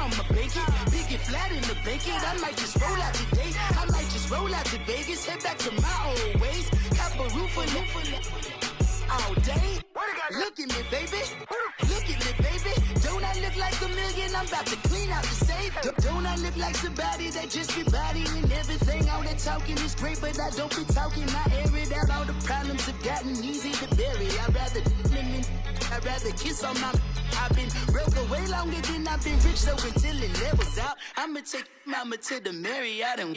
I'ma bake it. Big it flat in the bake it. I might just roll out today. I might just roll out to Vegas. Head back to my old ways. Have a roof for all day. Look at me, baby. Look at me, baby. Don't I look like a million? I'm about to clean out the safe. Don't I look like somebody that just be bodying everything? All that talking is great, but I don't be talking. I air it out. All the problems have gotten easy to bury. I'd rather kiss on my. I've been broke away longer than I've been rich, so until it levels out, I'ma take mama to the Marriott and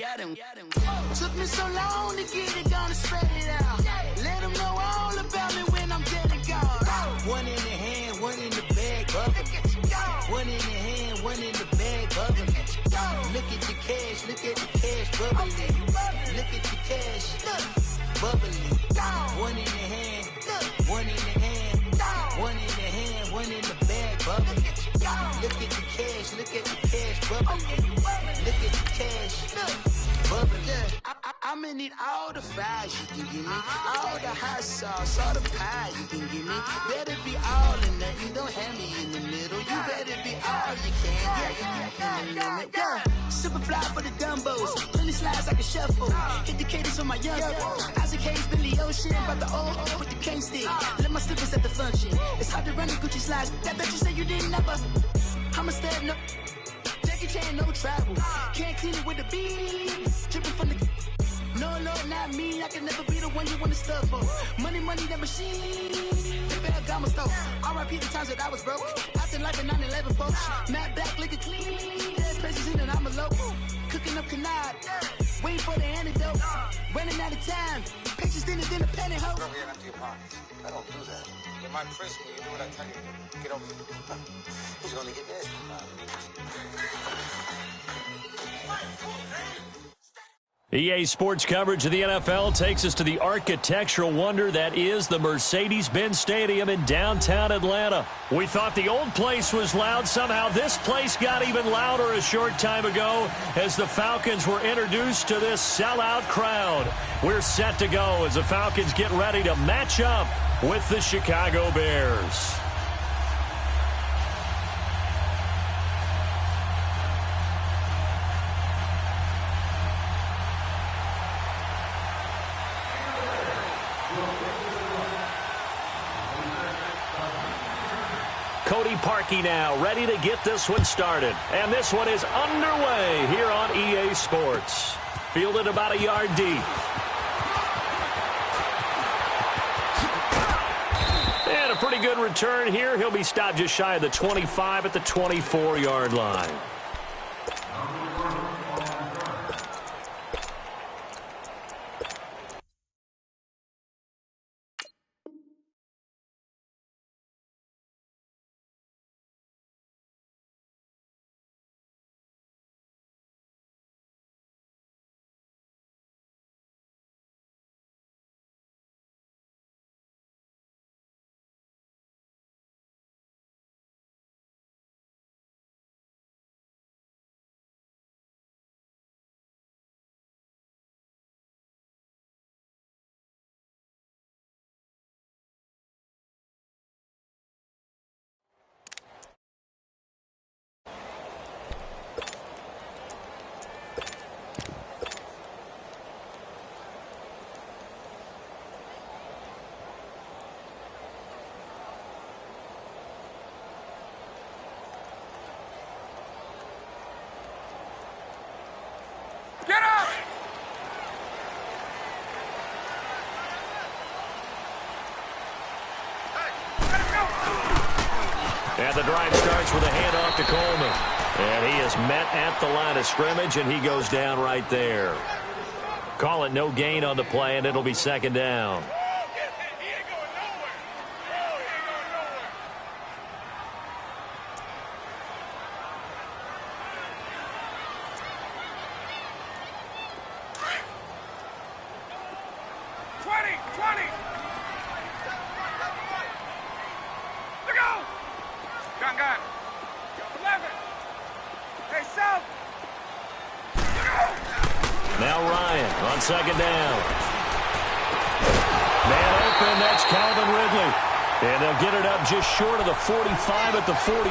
took me so long to get it, gonna spread it out. Let them know all about me when I'm dead and gone. One in the hand, one in the bag, bubble. One in the hand, one in the bag, bubble. Look at the cash, look at the cash, bubbling. Look at the cash, bubbling. One in the hand, one in the hand. One in the hand, one in the bag, bubbling. Look at the cash, look at the cash, bubbling. Look at the cash, bubbling. I'ma need all the fries you can give me, all the hot sauce, all the pie you can give me. Better be all or nothing, don't have me in the middle. You better be all you can. Yeah. Super fly for the Dumbos, plenty slides like a shuffle. Hit the cadence on my young. Isaac Hayes, Billy Ocean, about the old with the cane stick. Let my slippers at the function. It's hard to run the Gucci slides. That bet you say you didn't never. I'ma step no. Jackie Chan, no travel. Can't clean it with the beat. Dripping from the. No, Lord, not me. I can never be the one you want to stuff for. Money, that machine. The Bergamo store. R.I.P. the times that I was broke. Acting like a 9/11 folks. Matte black, liquor clean. Dead presents in and I'm a local. Cooking up canard. Waiting for the antidote. Running out of time. Pictures thinner than a pantyhose. Bro, we empty your pockets. I don't do that. You're my prisoner. You do what I tell you to do. Get over here. He's gonna get this. EA Sports coverage of the NFL takes us to the architectural wonder that is the Mercedes-Benz Stadium in downtown Atlanta. We thought the old place was loud. Somehow this place got even louder a short time ago as the Falcons were introduced to this sellout crowd. We're set to go as the Falcons get ready to match up with the Chicago Bears. Cody Parkey now ready to get this one started. And this one is underway here on EA Sports. Fielded about a yard deep. And a pretty good return here. He'll be stopped just shy of the 25 at the 24-yard line. Get up! And the drive starts with a handoff to Coleman. And he is met at the line of scrimmage, and he goes down right there. Call it no gain on the play, and it'll be second down. Now Ryan on second down. Man open, that's Calvin Ridley. And they'll get it up just short of the 45 at the 44.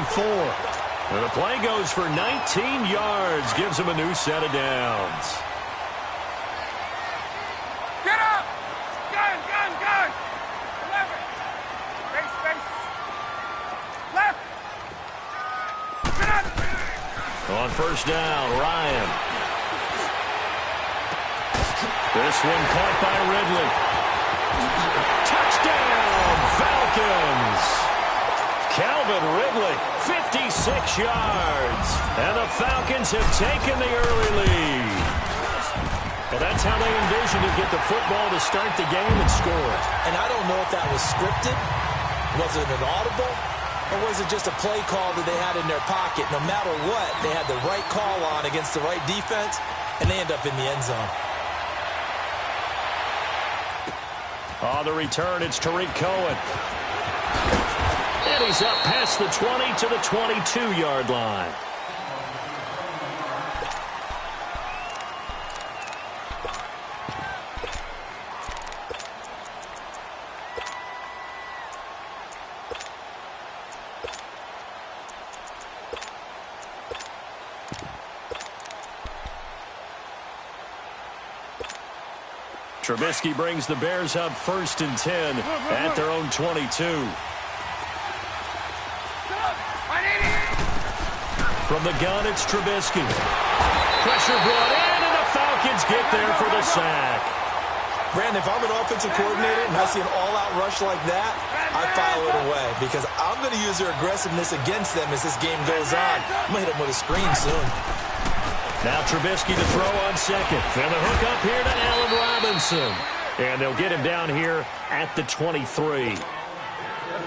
And the play goes for 19 yards, gives him a new set of downs. Get up! Gun! 11. Space. Left! Get up! On first down, Ryan. This one caught by Ridley. Touchdown, Falcons! Calvin Ridley, 56 yards. And the Falcons have taken the early lead. Well, that's how they envisioned to get the football to start the game and score. And I don't know if that was scripted. Was it an audible? Or was it just a play call that they had in their pocket? No matter what, they had the right call on against the right defense, and they end up in the end zone. On the return, it's Tariq Cohen. And he's up past the 20 to the 22-yard line. Trubisky brings the Bears up 1st and 10 at their own 22. From the gun, it's Trubisky. Pressure brought in, and the Falcons get there for the sack. Brandon, if I'm an offensive coordinator and I see an all-out rush like that, I file it away because I'm going to use their aggressiveness against them as this game goes on. I'm going to hit them with a screen soon. Now Trubisky to throw on second. And the hook up here to Allen Robinson. And they'll get him down here at the 23.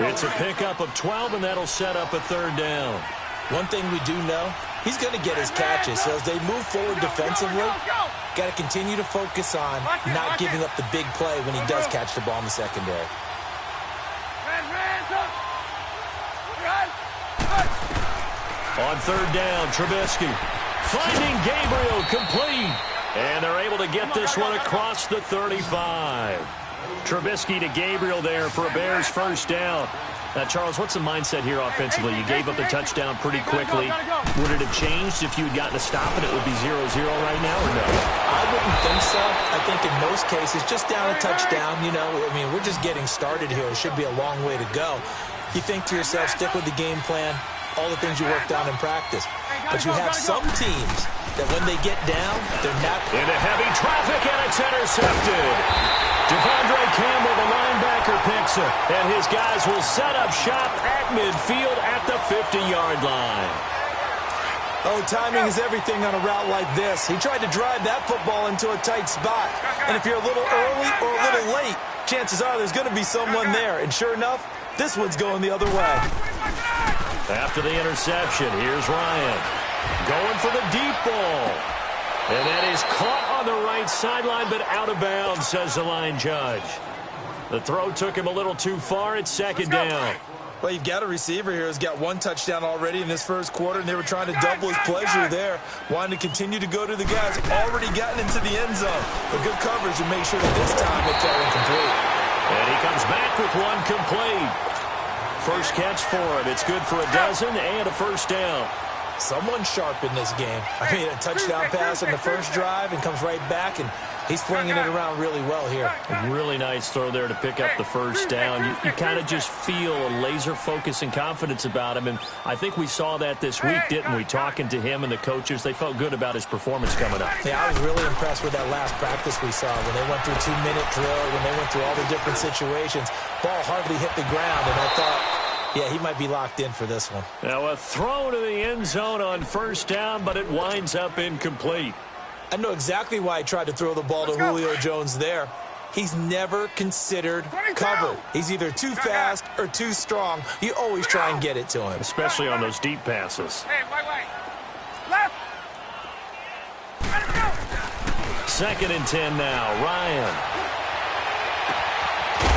It's a pickup of 12, and that'll set up a 3rd down. One thing we do know, he's going to get his catches. So as they move forward defensively, got to continue to focus on not giving up the big play when he does catch the ball in the secondary. On 3rd down, Trubisky finding Gabriel complete. And they're able to get this one across the 35. Trubisky to Gabriel there for a Bears 1st down. Now, Charles, what's the mindset here offensively? You gave up the touchdown pretty quickly. Would it have changed if you had gotten a stop and it would be 0-0 right now, or no? I wouldn't think so. I think in most cases, just down a touchdown, you know, I mean, we're just getting started here. It should be a long way to go. You think to yourself, stick with the game plan, all the things you worked on in practice. But you have some teams that when they get down, they're not. Into heavy traffic, and it's intercepted. Devondre Campbell, the linebacker, picks it. And his guys will set up shop at midfield at the 50-yard line. Oh, timing is everything on a route like this. He tried to drive that football into a tight spot. And if you're a little early or a little late, chances are there's going to be someone there. And sure enough, this one's going the other way. After the interception, here's Ryan. Going for the deep ball. And that is caught on the right sideline, but out of bounds, says the line judge. The throw took him a little too far. It's 2nd down. Well, you've got a receiver here who's got 1 touchdown already in this 1st quarter, and they were trying to double his pleasure there, wanting to continue to go to the guys already gotten into the end zone. But good coverage to make sure that this time it fell incomplete. And he comes back with 1 complete. First catch for him. It's good for a dozen and a 1st down. Someone sharp in this game. I mean, a touchdown pass in the first drive and comes right back, and he's flinging it around really well here. A really nice throw there to pick up the 1st down. You kind of just feel a laser focus and confidence about him, and I think we saw that this week, didn't we? Talking to him and the coaches, they felt good about his performance coming up. Yeah, I was really impressed with that last practice we saw when they went through 2-minute drill, when they went through all the different situations. Ball hardly hit the ground, and I thought, yeah, he might be locked in for this one. Now a throw to the end zone on 1st down, but it winds up incomplete. I know exactly why he tried to throw the ball to Julio Jones there. He's never considered cover. He's either too fast or too strong. You always try and get it to him. Especially on those deep passes. Hey, wait. Left. Let him go. 2nd and 10 now. Ryan.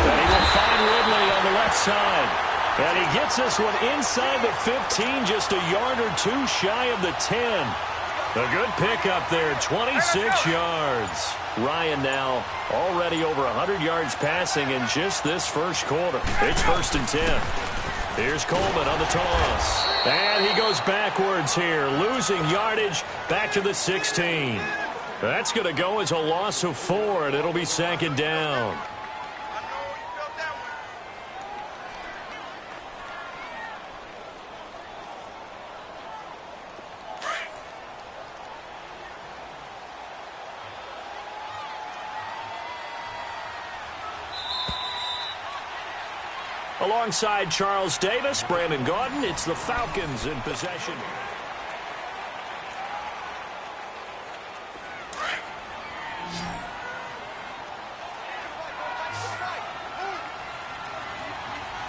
And he will find Ridley on the left side. And he gets this one inside the 15, just a yard or 2 shy of the 10. A good pickup there, 26 yards. Ryan now already over 100 yards passing in just this 1st quarter. It's 1st and 10. Here's Coleman on the toss. And he goes backwards here, losing yardage back to the 16. That's going to go as a loss of 4, and it'll be 2nd down. Alongside Charles Davis, Brandon Gaudin, it's the Falcons in possession.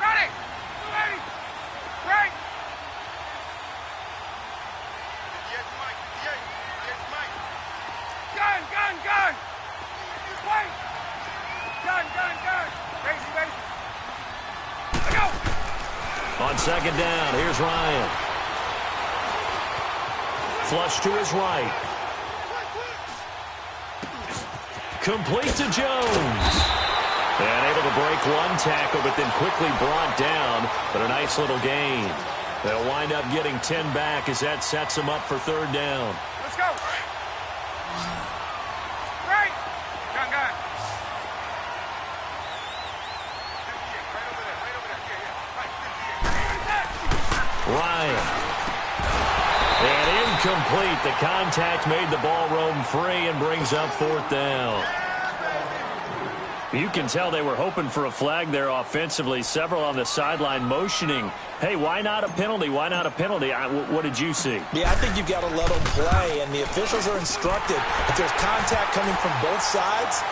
Ready! Ready! Break! Gun! Gun! Gun! Wait! Gun! Gun! Gun! Crazy, crazy! On 2nd down, here's Ryan. Flush to his right. Complete to Jones. And able to break one tackle, but then quickly brought down. But a nice little gain. They'll wind up getting 10 back as that sets them up for 3rd down. Let's go! Right! Gun, gun! Ryan. And incomplete. The contact made the ball roam free and brings up 4th down. You can tell they were hoping for a flag there offensively. Several on the sideline motioning, hey, why not a penalty? Why not a penalty? What did you see? Yeah, I think you've got to let them play, and the officials are instructed. If there's contact coming from both sides,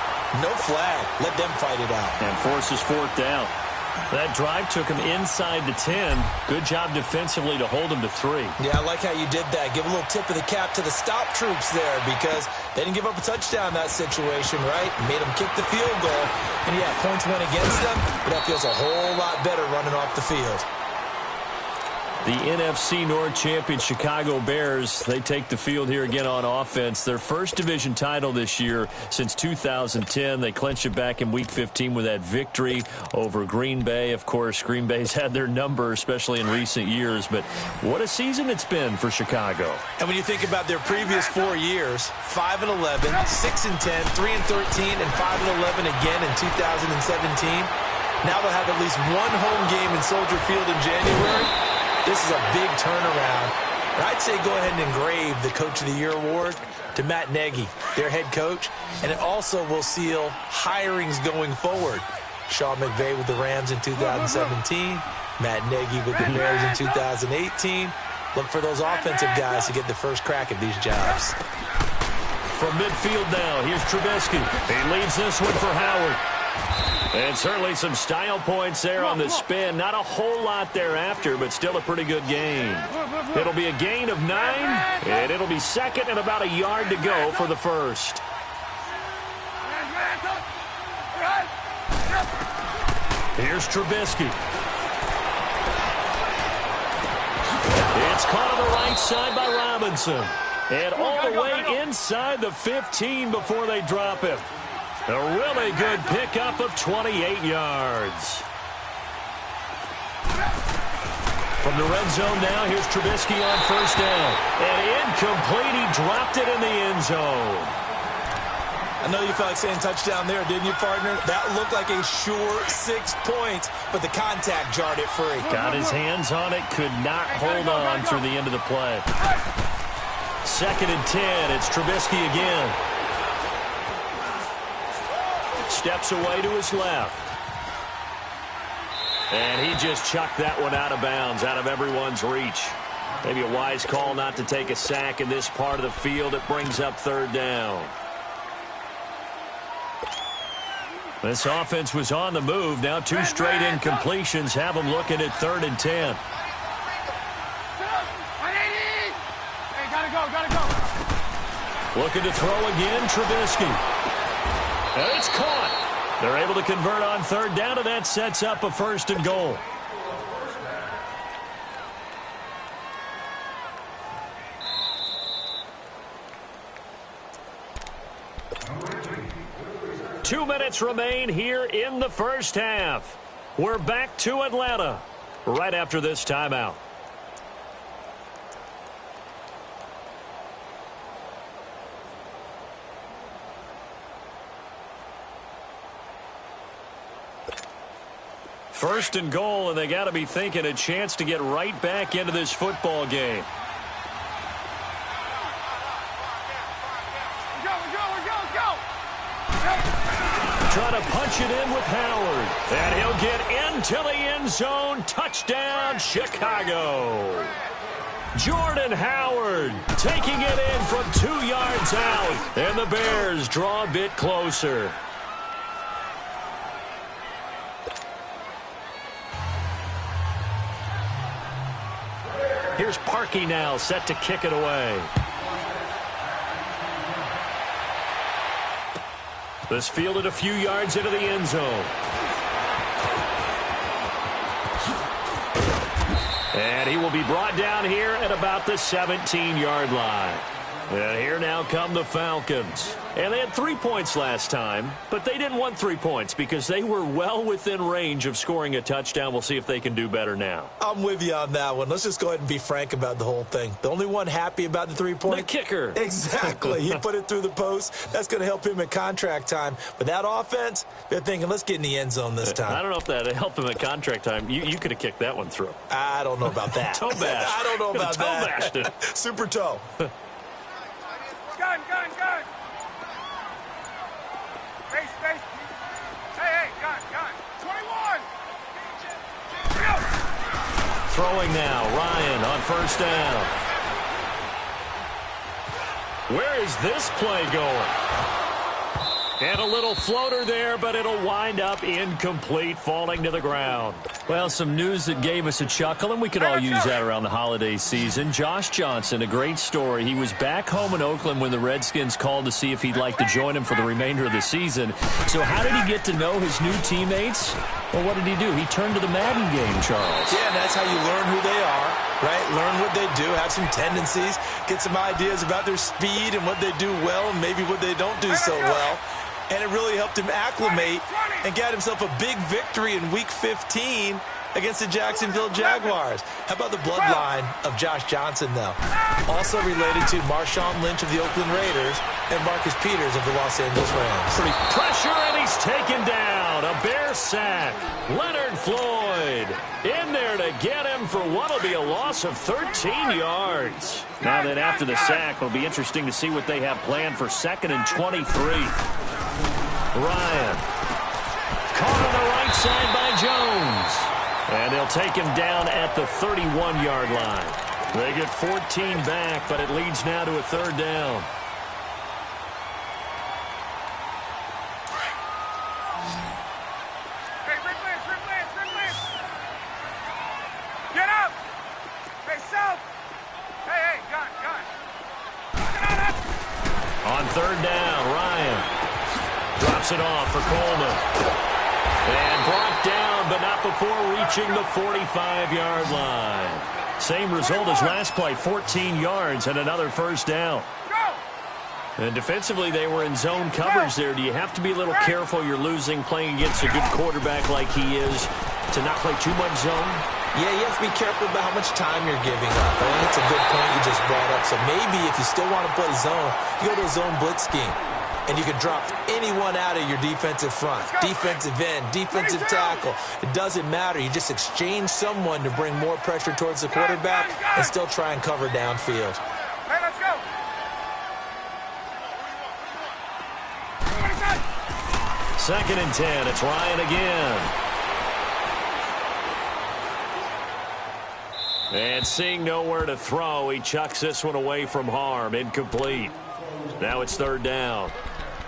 no flag. Let them fight it out. And forces 4th down. That drive took him inside the 10. Good job defensively to hold him to 3. Yeah, I like how you did that. Give a little tip of the cap to the stop troops there because they didn't give up a touchdown in that situation, right? Made them kick the field goal. And, yeah, points went against them, but that feels a whole lot better running off the field. The NFC North champion Chicago Bears, they take the field here again on offense. Their first division title this year since 2010. They clinched it back in Week 15 with that victory over Green Bay. Of course, Green Bay's had their number, especially in recent years. But what a season it's been for Chicago. And when you think about their previous 4 years, 5-11, 6-10, 3-13, and 5-11 again in 2017. Now they'll have at least one home game in Soldier Field in January. This is a big turnaround. And I'd say go ahead and engrave the Coach of the Year award to Matt Nagy, their head coach. And it also will seal hirings going forward. Sean McVay with the Rams in 2017. Matt Nagy with the Bears in 2018. Look for those offensive guys to get the first crack at these jobs. From midfield now, here's Trubisky. He leads this one for Howard. And certainly some style points there on the spin. Not a whole lot thereafter, but still a pretty good gain. It'll be a gain of 9, and it'll be 2nd and about a yard to go for the first. Here's Trubisky. It's caught on the right side by Robinson. And all the way inside the 15 before they drop him. A really good pickup of 28 yards. From the red zone now, here's Trubisky on 1st down. And incomplete, he dropped it in the end zone. I know you felt like saying touchdown there, didn't you, partner? That looked like a sure 6 points, but the contact jarred it free. Got his hands on it, could not hold on through the end of the play. 2nd and 10, it's Trubisky again. Steps away to his left. And he just chucked that one out of bounds, out of everyone's reach. Maybe a wise call not to take a sack in this part of the field. It brings up 3rd down. This offense was on the move. Now 2 straight incompletions have them looking at 3rd and 10. Hey, gotta go. Looking to throw again, Trubisky. And it's caught. They're able to convert on 3rd down, and that sets up a 1st and goal. Two minutes remain here in the first half. We're back to Atlanta. right after this timeout. First and goal, and they got to be thinking a chance to get right back into this football game. Trying to punch it in with Howard. And he'll get into the end zone. Touchdown, Chicago. Jordan Howard taking it in from 2 yards out. And the Bears draw a bit closer. Here's Parkey now, set to kick it away. This fielded a few yards into the end zone. And he will be brought down here at about the 17-yard line. And here now come the Falcons. And they had 3 points last time, but they didn't want 3 points because they were well within range of scoring a touchdown. We'll see if they can do better now. I'm with you on that one. Let's just go ahead and be frank about the whole thing. The only one happy about the 3-point? The kicker. Exactly. He put it through the post. That's going to help him in contract time. But that offense, they're thinking, let's get in the end zone this time. I don't know if that helped him at contract time. You could have kicked that one through. I don't know about that. Toe bash. I don't know about toe that. Toe bashed it. Super toe. Gun. Space. Hey, gun. 21. Throwing now, Ryan on first down. Where is this play going? And a little floater there, but it'll wind up incomplete, falling to the ground. Well, some news that gave us a chuckle, and we could all use that around the holiday season. Josh Johnson, a great story. He was back home in Oakland when the Redskins called to see if he'd like to join him for the remainder of the season. So how did he get to know his new teammates? Well, what did he do? He turned to the Madden game, Charles. Yeah, and that's how you learn who they are, right? Learn what they do, have some tendencies, get some ideas about their speed and what they do well and maybe what they don't do so well. And it really helped him acclimate and get himself a big victory in Week 15 against the Jacksonville Jaguars. How about the bloodline of Josh Johnson, though? Also related to Marshawn Lynch of the Oakland Raiders and Marcus Peters of the Los Angeles Rams. Pretty pressure, and he's taken down. A Bear sack. Leonard Floyd in there to get him for what will be a loss of 13 yards. Now that after the sack, it'll be interesting to see what they have planned for 2nd and 23. Ryan. Caught on the right side by Jones. And they'll take him down at the 31-yard line. They get 14 back, but it leads now to a 3rd down. Hey, Rick Lance. Get up. Hey, South. Hey, gun. On 3rd down, Ryan drops it off for Coleman. And brought down, but not before reaching the 45-yard line. Same result as last play, 14 yards and another 1st down. And defensively, they were in zone coverage there. Do you have to be a little careful? You're losing, playing against a good quarterback like he is, to not play too much zone? Yeah, you have to be careful about how much time you're giving up. I think it's a good point you just brought up. So maybe if you still want to play zone, you go to a zone blitz scheme. And you can drop anyone out of your defensive front, defensive end, defensive tackle. It doesn't matter. You just exchange someone to bring more pressure towards the quarterback and still try and cover downfield. Hey, let's go. 2nd and 10. It's Ryan again. And seeing nowhere to throw, he chucks this one away from harm. Incomplete. Now it's 3rd down.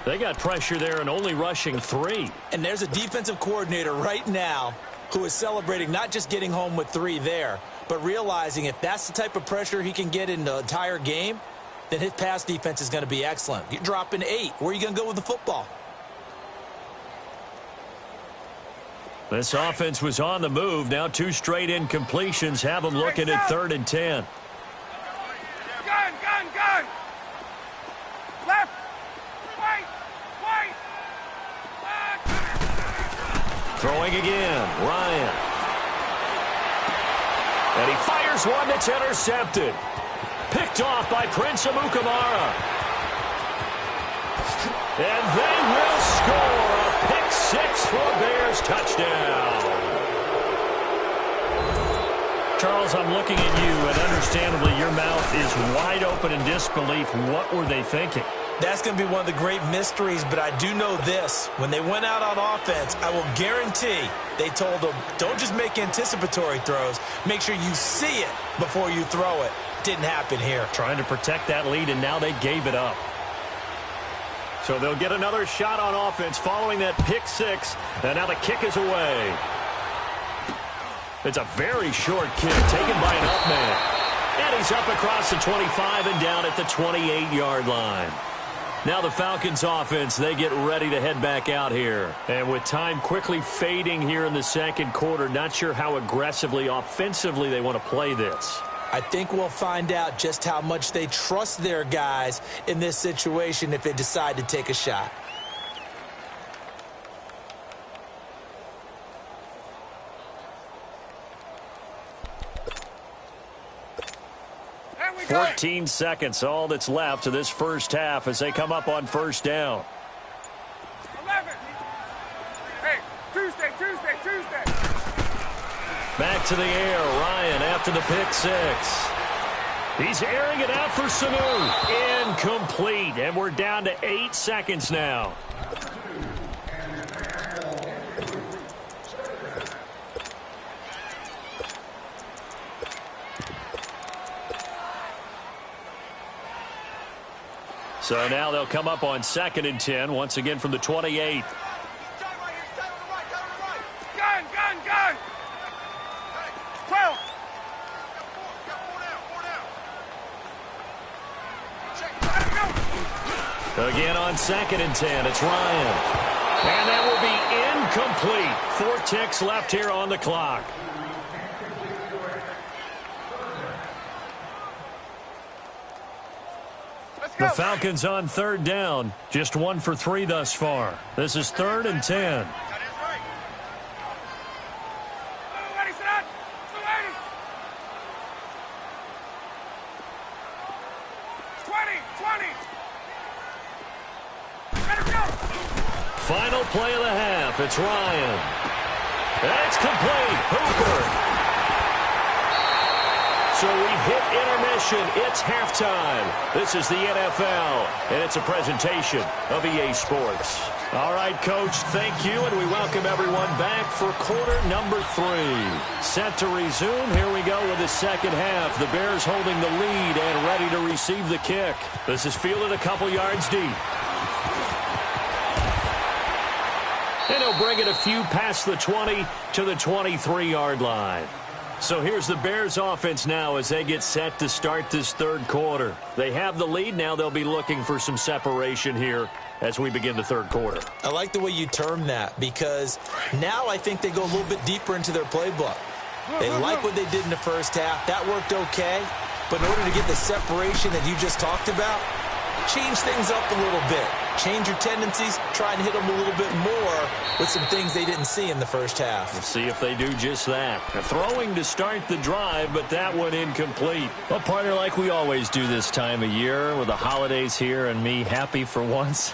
They got pressure there and only rushing 3. And there's a defensive coordinator right now who is celebrating not just getting home with 3 there, but realizing if that's the type of pressure he can get in the entire game, then his pass defense is going to be excellent. You're dropping 8. Where are you going to go with the football? This offense was on the move. Now 2 straight incompletions have them looking at 3rd and 10. Gun. Left. Right. Throwing again. Ryan. Here's one that's intercepted. Picked off by Prince Amukamara. And they will score a pick six for a Bears touchdown. Charles, I'm looking at you, and understandably your mouth is wide open in disbelief. What were they thinking? That's going to be one of the great mysteries, but I do know this. When they went out on offense, I will guarantee they told them, don't just make anticipatory throws. Make sure you see it before you throw it. Didn't happen here. Trying to protect that lead, and now they gave it up. So they'll get another shot on offense following that pick six, and now the kick is away. It's a very short kick taken by an up man. And he's up across the 25 and down at the 28-yard line. Now the Falcons offense, they get ready to head back out here. And with time quickly fading here in the second quarter, not sure how aggressively, offensively they want to play this. I think we'll find out just how much they trust their guys in this situation if they decide to take a shot. 14 seconds, all that's left to this first half as they come up on first down. 11. Hey, Tuesday. Back to the air, Ryan after the pick six. He's airing it out for Sanu. Incomplete, and we're down to 8 seconds now. So now they'll come up on 2nd and 10, once again from the 28. Gun! 12. Again on 2nd and 10, it's Ryan. And that will be incomplete. 4 ticks left here on the clock. The Falcons on 3rd down. Just 1 for 3 thus far. This is 3rd and 10. Final play of the half. It's Ryan. That's complete. Hooper. So we've hit intermission. It's halftime. This is the NFL, and it's a presentation of EA Sports. All right, Coach, thank you, and we welcome everyone back for quarter number 3. Set to resume. Here we go with the second half. The Bears holding the lead and ready to receive the kick. This is fielded a couple yards deep. And he'll bring it a few past the 20 to the 23-yard line. So here's the Bears offense now as they get set to start this third quarter. They have the lead. Now they'll be looking for some separation here as we begin the third quarter. I like the way you term that because now I think they go a little bit deeper into their playbook. They like what they did in the first half. That worked okay. But in order to get the separation that you just talked about, change things up a little bit. Change your tendencies, try and hit them a little bit more with some things they didn't see in the first half. We'll see if they do just that. A throwing to start the drive, but that one incomplete. Well, partner, like we always do this time of year with the holidays here and me happy for once.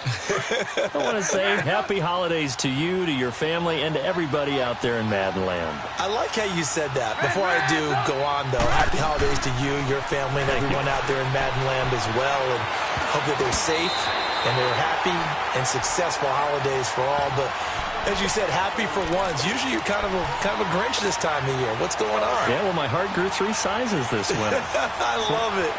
I want to say happy holidays to you, to your family, and to everybody out there in Madden Land. I like how you said that. Before I do go on, though, happy holidays to you, your family, and everyone out there in Madden Land as well. And hope that they're safe and they're happy and successful holidays for all. But as you said, happy for once. Usually you're kind of a Grinch this time of year. What's going on? Yeah, well, my heart grew 3 sizes this winter. I love it.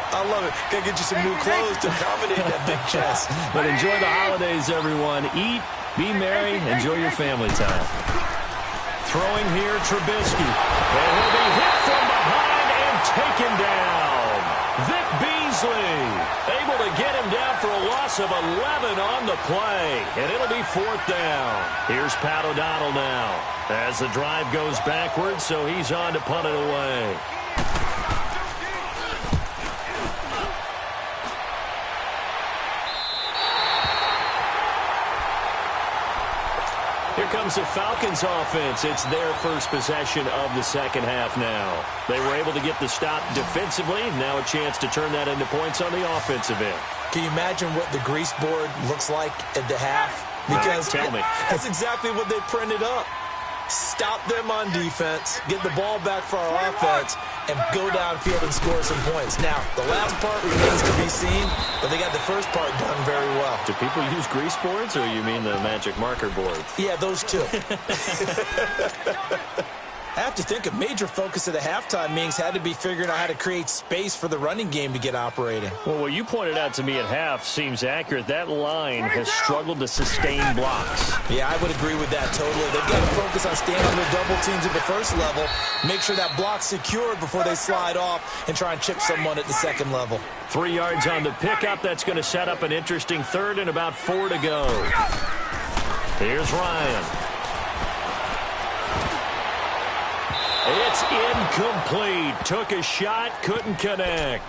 Gotta get you some new clothes to accommodate that big chest. But enjoy the holidays, everyone. Eat, be merry, enjoy your family time. Throwing here, Trubisky. And he'll be hit from behind and taken down. Vic Beasley able to get him down for a loss of 11 on the play. And it'll be 4th down. Here's Pat O'Donnell now as the drive goes backwards, so he's on to punt it away. Here comes the Falcons offense. It's their first possession of the second half now. They were able to get the stop defensively. Now a chance to turn that into points on the offensive end. Can you imagine what the grease board looks like at the half? Because tell me. That's exactly what they printed up. Stop them on defense, get the ball back for our offense, and go downfield and score some points. Now, the last part remains to be seen, but they got the first part done very well. Do people use grease boards, or you mean the magic marker board? Yeah, those two. I have to think a major focus of the halftime meetings had to be figuring out how to create space for the running game to get operating. Well, what you pointed out to me at half seems accurate. That line has struggled to sustain blocks. Yeah, I would agree with that totally. They've got to focus on staying on their double teams at the first level, make sure that block's secured before they slide off and try and chip someone at the second level. 3 yards on the pickup. That's going to set up an interesting third and about 4 to go. Here's Ryan. It's incomplete. Took a shot, couldn't connect.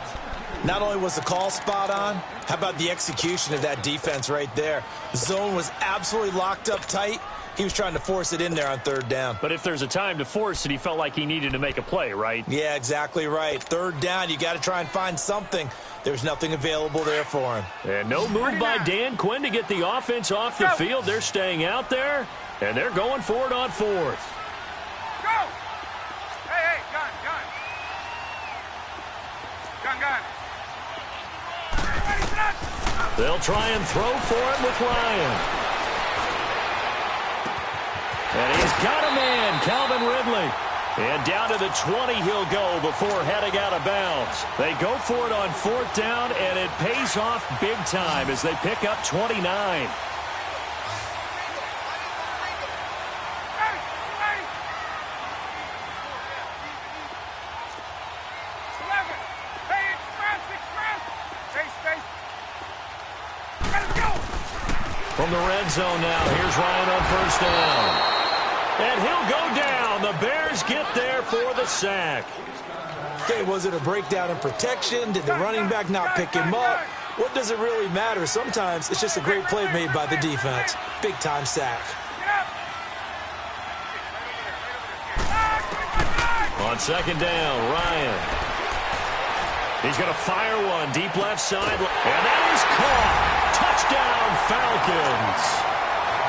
Not only was the call spot on, how about the execution of that defense right there? The zone was absolutely locked up tight. He was trying to force it in there on third down. But if there's a time to force it, he felt like he needed to make a play, right? Yeah, exactly right. Third down, you got to try and find something. There's nothing available there for him. And no move by Dan Quinn to get the offense off the field. They're staying out there, and they're going for it on fourth. They'll try and throw for it with Ryan. And he's got a man, Calvin Ridley. And down to the 20 he'll go before heading out of bounds. They go for it on fourth down, and it pays off big time as they pick up 29. From the red zone now, here's Ryan on first down. And he'll go down. The Bears get there for the sack. Okay, was it a breakdown in protection? Did the running back not pick him up? What does it really matter? Sometimes it's just a great play made by the defense. Big-time sack. On second down, Ryan. He's going to fire one deep left side. And that is caught. Touchdown, Falcons.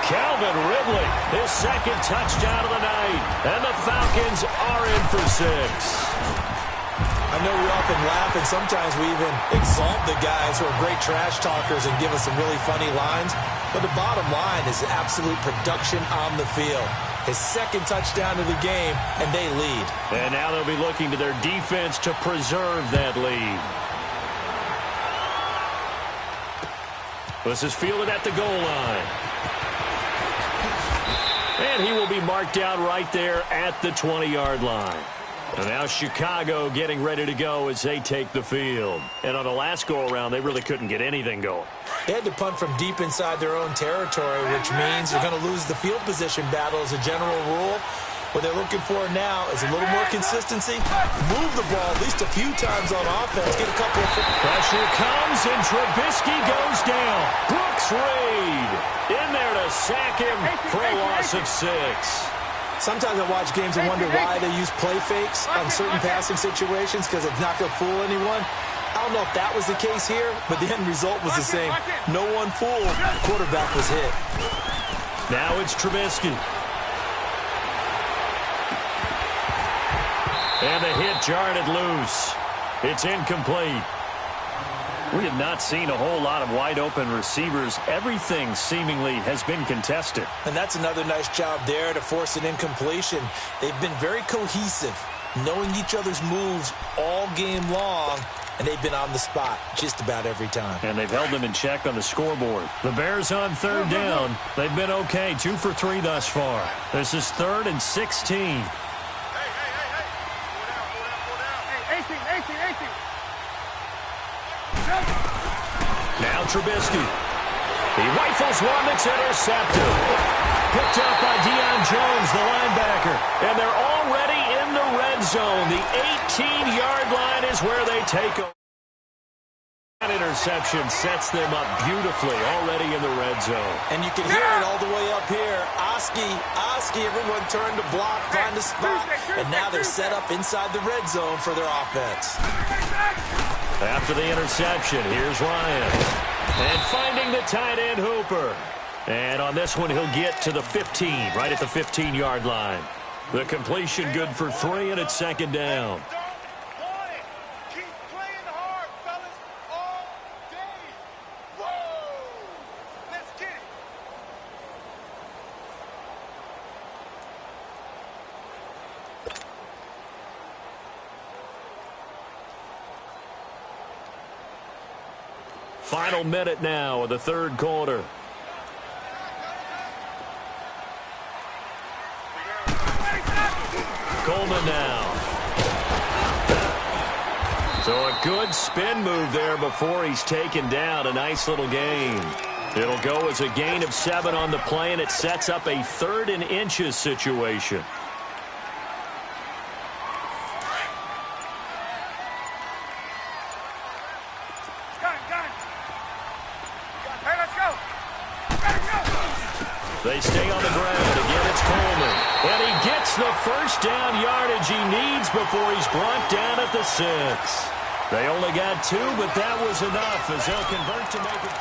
Calvin Ridley, his second touchdown of the night. And the Falcons are in for 6. I know we often laugh, and sometimes we even exalt the guys who are great trash talkers and give us some really funny lines. But the bottom line is absolute production on the field. His second touchdown of the game, and they lead. And now they'll be looking to their defense to preserve that lead. This is fielded at the goal line. And he will be marked down right there at the 20-yard line. And now Chicago getting ready to go as they take the field. And on the last go-around, they really couldn't get anything going. They had to punt from deep inside their own territory, which means you're going to lose the field position battle as a general rule. What they're looking for now is a little more consistency. Move the ball at least a few times on offense. Get a couple of... Pressure comes, and Trubisky goes down. Brooks Reed in there to sack him for a loss of 6. Sometimes I watch games and wonder why they use play fakes on certain passing situations, because it's not going to fool anyone. I don't know if that was the case here, but the end result was the same. No one fooled. The quarterback was hit. Now it's Trubisky. And the hit jarred it loose. It's incomplete. We have not seen a whole lot of wide-open receivers. Everything seemingly has been contested. And that's another nice job there to force an incompletion. They've been very cohesive, knowing each other's moves all game long, and they've been on the spot just about every time. And they've held them in check on the scoreboard. The Bears on third down. They've been okay, 2 for 3 thus far. This is 3rd and 16. Now Trubisky. He rifles one that's intercepted. Picked up by Deion Jones, the linebacker. And they're already in the red zone. The 18-yard line is where they take them. That interception sets them up beautifully already in the red zone. And you can hear it all the way up here. Oski, everyone turned to block, find a spot, and now they're set up inside the red zone for their offense. After the interception, here's Ryan. And finding the tight end Hooper. And on this one, he'll get to the 15, right at the 15-yard line. The completion good for 3, and it's second down. Final minute now of the third quarter. Coleman now. So a good spin move there before he's taken down. A nice little gain. It'll go as a gain of 7 on the play, and it sets up a 3rd and inches situation. They stay on the ground. Again, it's Coleman. And he gets the first down yardage he needs before he's brought down at the 6. They only got 2, but that was enough as they'll convert to make it.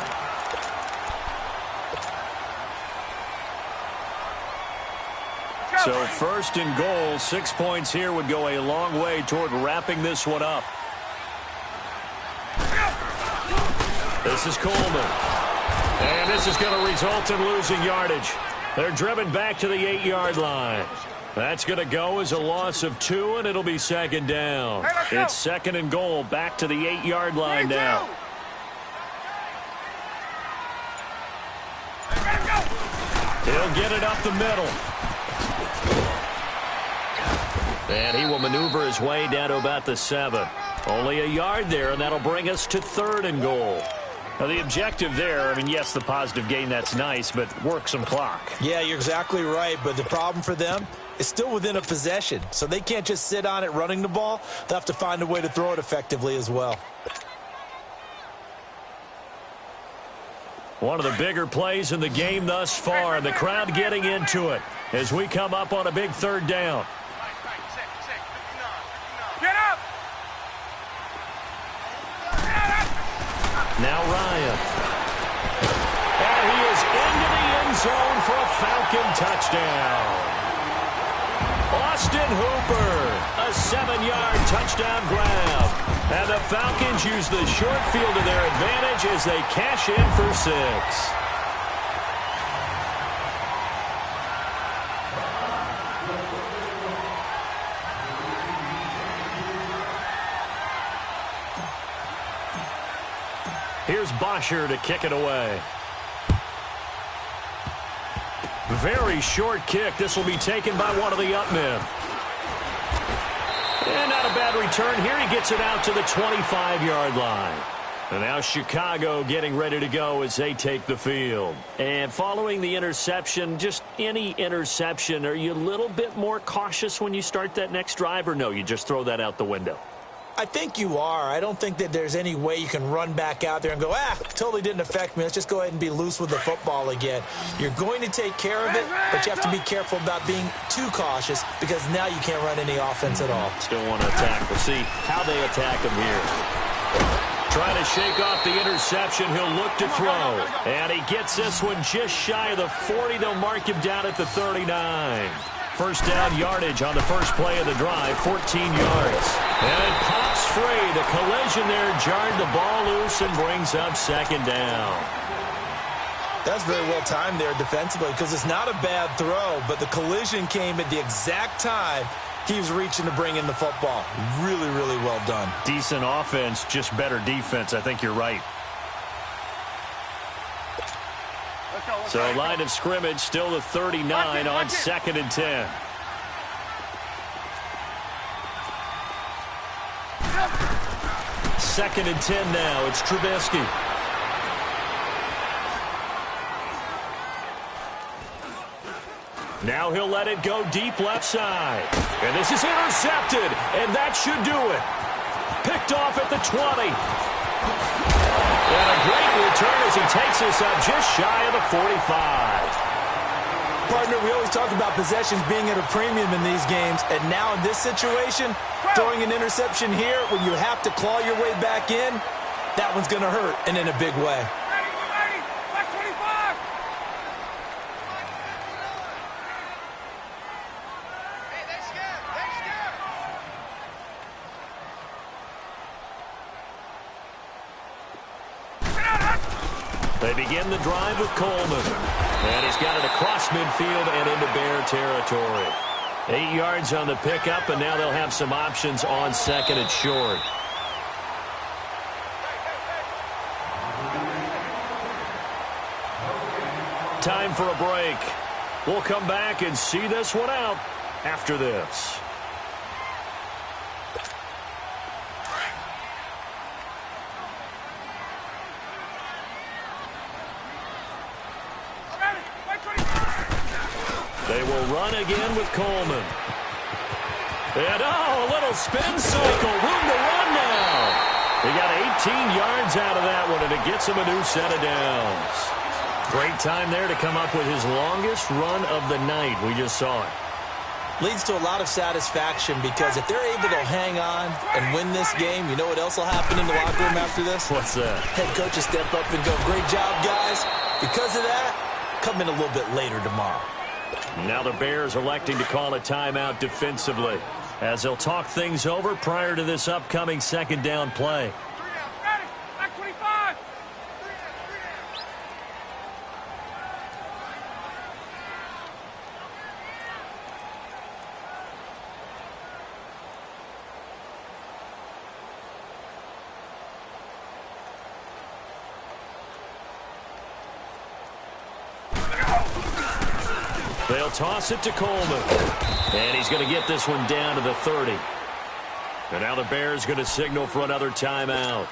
So 1st and goal, 6 points here would go a long way toward wrapping this one up. This is Coleman. And this is going to result in losing yardage. They're driven back to the 8-yard line. That's going to go as a loss of 2, and it'll be second down. It's 2nd and goal, back to the 8-yard line now. He'll get it up the middle. And he will maneuver his way down to about the 7. Only a yard there, and that'll bring us to 3rd and goal. Now, the objective there, I mean, yes, the positive gain, that's nice, but work some clock. Yeah, you're exactly right, but the problem for them is still within a possession, so they can't just sit on it running the ball. They'll have to find a way to throw it effectively as well. One of the bigger plays in the game thus far, and the crowd getting into it as we come up on a big 3rd down. Now Ryan. And he is into the end zone for a Falcon touchdown. Austin Hooper, a 7-yard touchdown grab. And the Falcons use the short field to their advantage as they cash in for 6. Here's Bosher to kick it away. Very short kick. This will be taken by one of the up men. And not a bad return here. He gets it out to the 25-yard line. And now Chicago getting ready to go as they take the field. And following the interception, just any interception, are you a little bit more cautious when you start that next drive, or no, you just throw that out the window? I think you are. I don't think that there's any way you can run back out there and go, totally didn't affect me. Let's just go ahead and be loose with the football again. You're going to take care of it, but you have to be careful about being too cautious because now you can't run any offense at all. Still want to attack. We'll see how they attack him here. Trying to shake off the interception. He'll look to throw. And he gets this one just shy of the 40. They'll mark him down at the 39. First down yardage on the first play of the drive, 14 yards. And it pops free. The collision there jarred the ball loose and brings up second down. That's very well timed there defensively because it's not a bad throw, but the collision came at the exact time he was reaching to bring in the football. Really, really well done. Decent offense, just better defense. I think you're right. So line of scrimmage still the 39 on 2nd and 10. Second and 10 now. It's Trubisky. Now he'll let it go deep left side. And this is intercepted. And that should do it. Picked off at the 20. he takes us up just shy of the 45. Partner, we always talk about possessions being at a premium in these games, and now in this situation, throwing an interception here when you have to claw your way back in, that one's going to hurt, and in a big way. Ready, Black 25. Hey, they're scared. They begin the drive with Coleman. And he's got it across midfield and into Bear territory. 8 yards on the pickup, and now they'll have some options on second and short. Time for a break. We'll come back and see this one out after this. They will run again with Coleman. And, a little spin cycle. Room to run now. They got 18 yards out of that one, and it gets him a new set of downs. Great time there to come up with his longest run of the night. We just saw it. Leads to a lot of satisfaction because if they're able to hang on and win this game, you know what else will happen in the locker room after this? What's that? Head coach will step up and go, great job, guys. Because of that, come in a little bit later tomorrow. Now the Bears electing to call a timeout defensively as they'll talk things over prior to this upcoming second down play. Ready, Black 25. They'll toss it to Coleman. And he's going to get this one down to the 30. And now the Bears going to signal for another timeout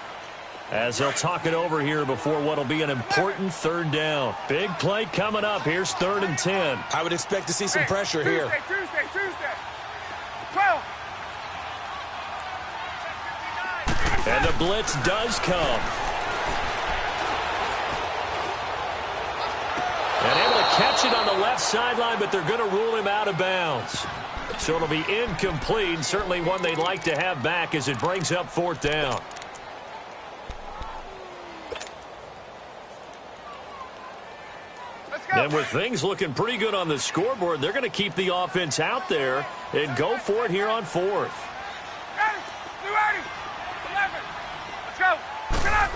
as they'll talk it over here before what will be an important third down. Big play coming up. Here's 3rd and 10. I would expect to see some pressure here. Tuesday. 12. And the blitz does come. And able to catch it on the left sideline, but they're going to rule him out of bounds. So it'll be incomplete, certainly one they'd like to have back as it brings up 4th down. Let's go. And with things looking pretty good on the scoreboard, they're going to keep the offense out there and go for it here on 4th. Ready, 11. Let's go. Get up.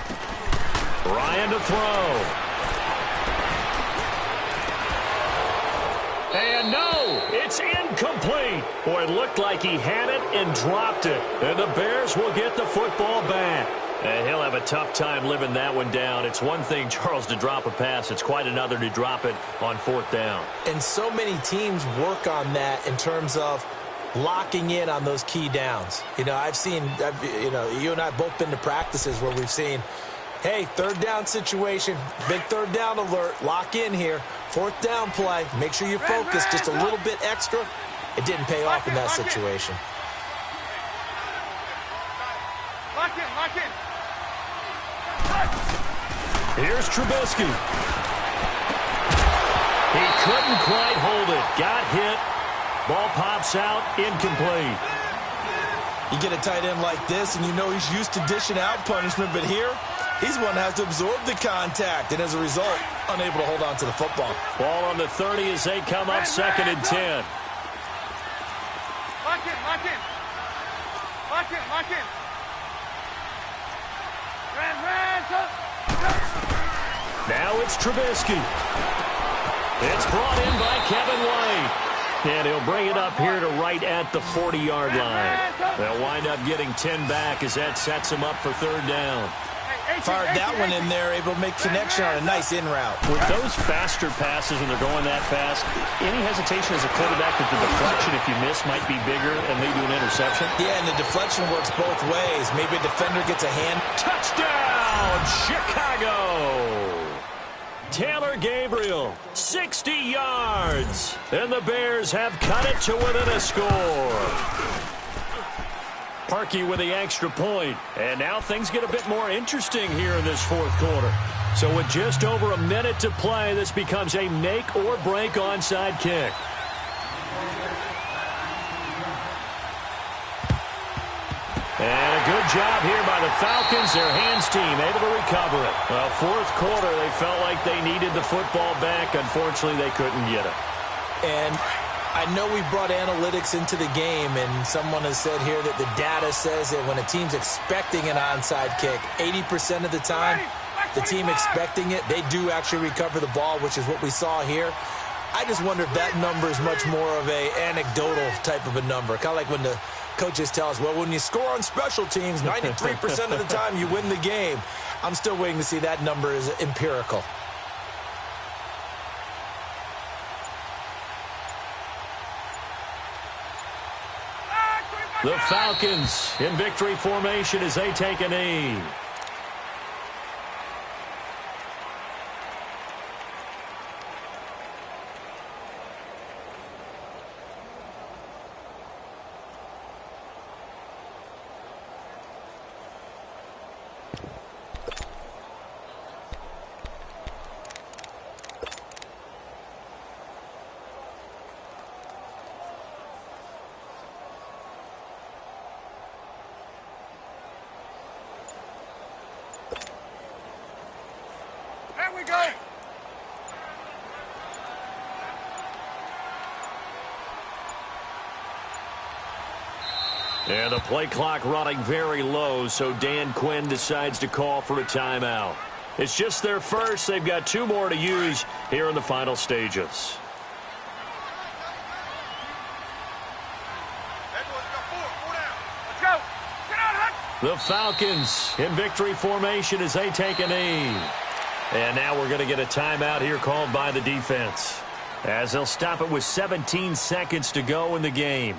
Ryan to throw. And no, it's incomplete. Boy, it looked like he had it and dropped it. And the Bears will get the football back. And he'll have a tough time living that one down. It's one thing, Charles, to drop a pass. It's quite another to drop it on 4th down. And so many teams work on that in terms of locking in on those key downs. You know, you and I have both been to practices where we've seen, hey, 3rd down situation, big 3rd down alert, lock in here. 4th down play, make sure you focus just a little bit extra. It didn't pay off in that situation. Lock in. Here's Trubisky. He couldn't quite hold it. Got hit. Ball pops out. Incomplete. You get a tight end like this, and you know he's used to dishing out punishment, but here, he's one that has to absorb the contact, and as a result, unable to hold on to the football. Ball on the 30 as they come up 2nd and 10. Lock in. Now it's Trubisky. It's brought in by Kevin White. And he'll bring it up here to right at the 40-yard line. They'll wind up getting 10 back as that sets them up for 3rd down. Fired that one in there, able to make connection on a nice in route. With those faster passes when they're going that fast, any hesitation as a quarterback that the deflection, if you miss, might be bigger and lead to an interception? Yeah, and the deflection works both ways. Maybe a defender gets a hand. Touchdown, Chicago! Taylor Gabriel, 60 yards. And the Bears have cut it to within a score. Parkey with the extra point. And now things get a bit more interesting here in this 4th quarter. So with just over a minute to play, this becomes a make-or-break onside kick. And a good job here by the Falcons. Their hands team able to recover it. Well, fourth quarter, they felt like they needed the football back. Unfortunately, they couldn't get it. And I know we brought analytics into the game, and someone has said here that the data says that when a team's expecting an onside kick, 80% of the time, the team expecting it, they do actually recover the ball, which is what we saw here. I just wonder if that number is much more of a anecdotal type of a number. Kind of like when the coaches tell us, well, when you score on special teams, 93% of the time you win the game. I'm still waiting to see that number is empirical. The Falcons in victory formation as they take a knee. There we go. And the play clock running very low, so Dan Quinn decides to call for a timeout. It's just their first. They've got 2 more to use here in the final stages. Let's go. Sit down, Hunt. The Falcons in victory formation as they take a knee. And now we're going to get a timeout here called by the defense, as they'll stop it with 17 seconds to go in the game.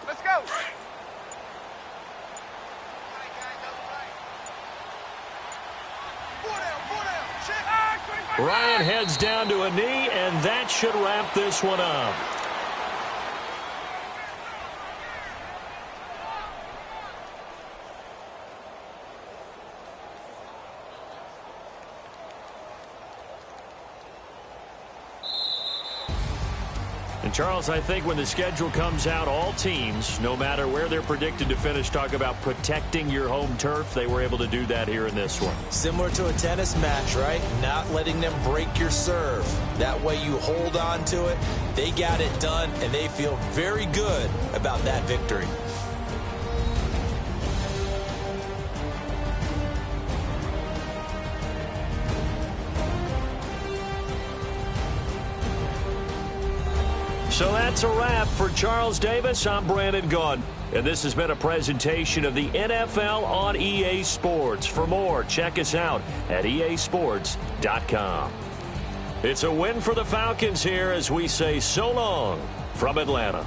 Let's go. Ryan heads down to a knee, and that should wrap this one up. And Charles, I think when the schedule comes out, all teams, no matter where they're predicted to finish, talk about protecting your home turf. They were able to do that here in this one. Similar to a tennis match, right? Not letting them break your serve. That way you hold on to it. They got it done, and they feel very good about that victory. So that's a wrap for Charles Davis. I'm Brandon Gunn, and this has been a presentation of the NFL on EA Sports. For more, check us out at easports.com. It's a win for the Falcons here as we say so long from Atlanta.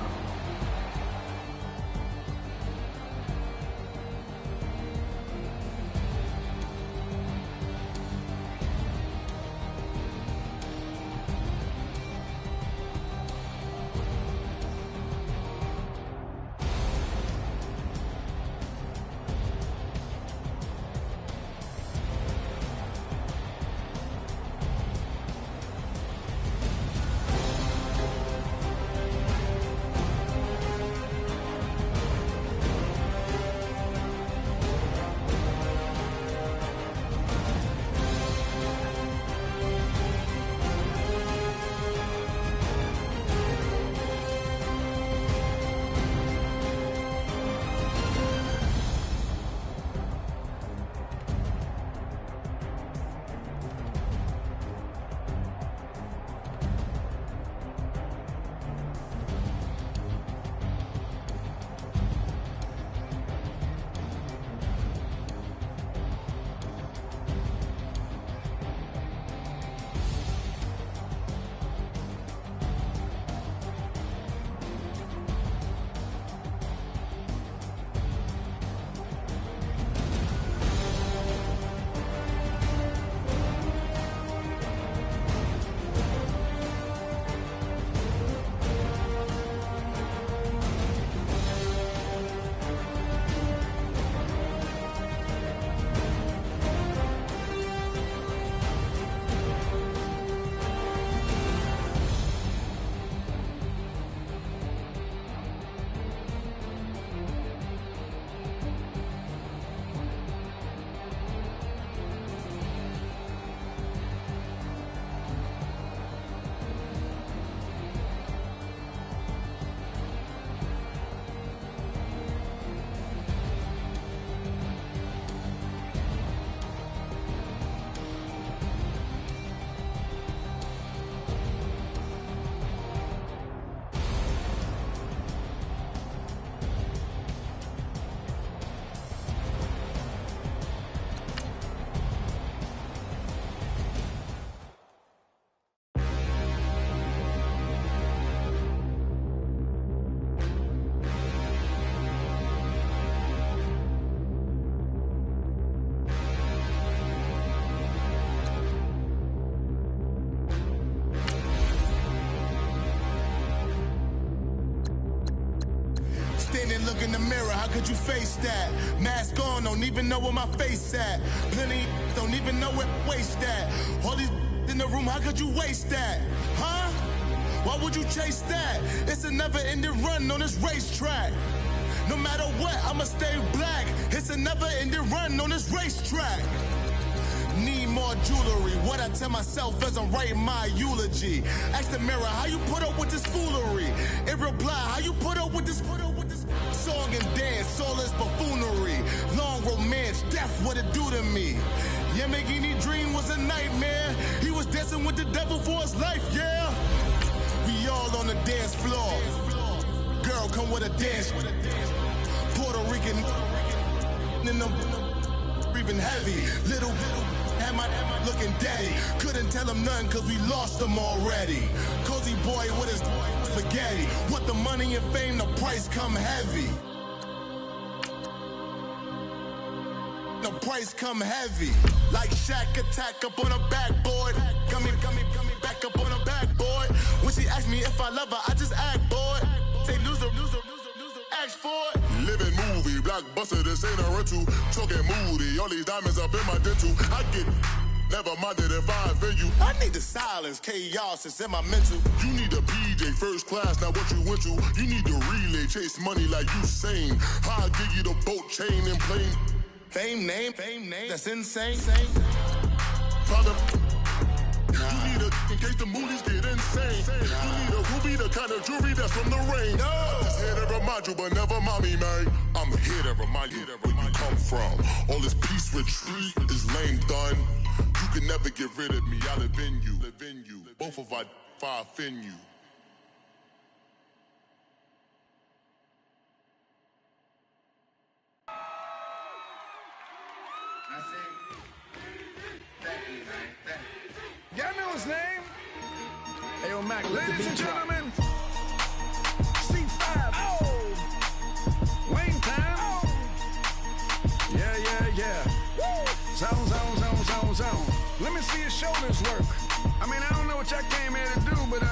in the mirror, how could you face that? Mask on, don't even know where my face at. Plenty don't even know where waste at. All these in the room, how could you waste that? Huh? Why would you chase that? It's a never-ending run on this racetrack. No matter what, I'ma stay black. It's a never-ending run on this racetrack. Need more jewelry. What I tell myself as I'm writing my eulogy. Ask the mirror, how you put up with this foolery? It reply, how you put up with this song and dance, all this buffoonery. Long romance, death, what it do to me? Yamagini dream was a nightmare. He was dancing with the devil for his life, yeah. We all on the dance floor. Girl, come with a dance. Puerto Rican in them breathing heavy. Little am I looking daddy. Couldn't tell him nothing cause we lost him already. Cozy boy with his spaghetti. With the money and fame, the price come heavy. The price come heavy. Like Shaq attack up on a backboard. Gummy, back up on a backboard. When she asked me if I love her, I just act bored. Say loser, ask for it. Living movie, blockbuster, this ain't a rental. Talking moody, all these diamonds up in my dental. I get never minded if I offend you. I need the silence, chaos is in my mental. You need a PJ, first class, not what you went to. You need the relay, chase money like you sane. I'll give you the boat, chain, and plane. Fame name, that's insane. Father, you need a, in case the movies get insane. You need a ruby, the kind of jewelry that's from the rain. I'm just here to remind you, but never mommy, man. I'm here to remind you where you come from. All this peace retreat is lame done. You can never get rid of me, I live in you. Both of our fire offend you. Y'all know his name? Hey, yo, Mac, ladies and gentlemen, C5. Oh! Wing time. Oh! Yeah. Woo! Zone. Let me see your shoulders work. I mean, I don't know what y'all came here to do, but,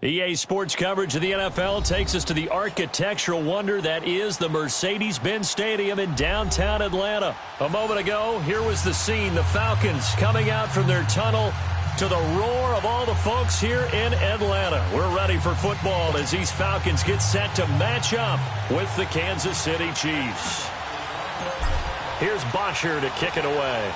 EA Sports coverage of the NFL takes us to the architectural wonder that is the Mercedes-Benz Stadium in downtown Atlanta. A moment ago, here was the scene. The Falcons coming out from their tunnel to the roar of all the folks here in Atlanta. We're ready for football as these Falcons get set to match up with the Kansas City Chiefs. Here's Bosher to kick it away.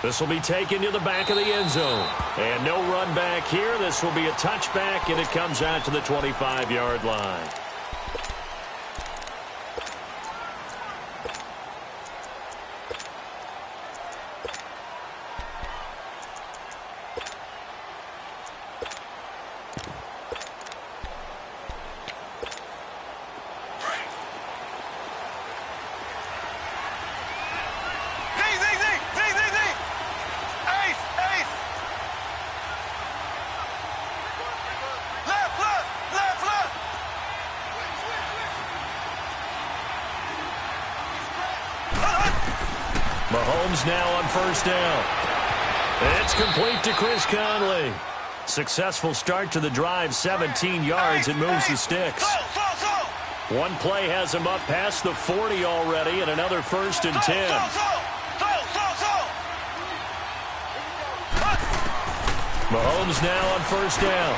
This will be taken to the back of the end zone. And no run back here. This will be a touchback, and it comes out to the 25-yard line. Mahomes now on first down. It's complete to Chris Conley. Successful start to the drive, 17 yards, and moves the sticks. One play has him up past the 40 already, and another 1st and 10. Mahomes now on first down.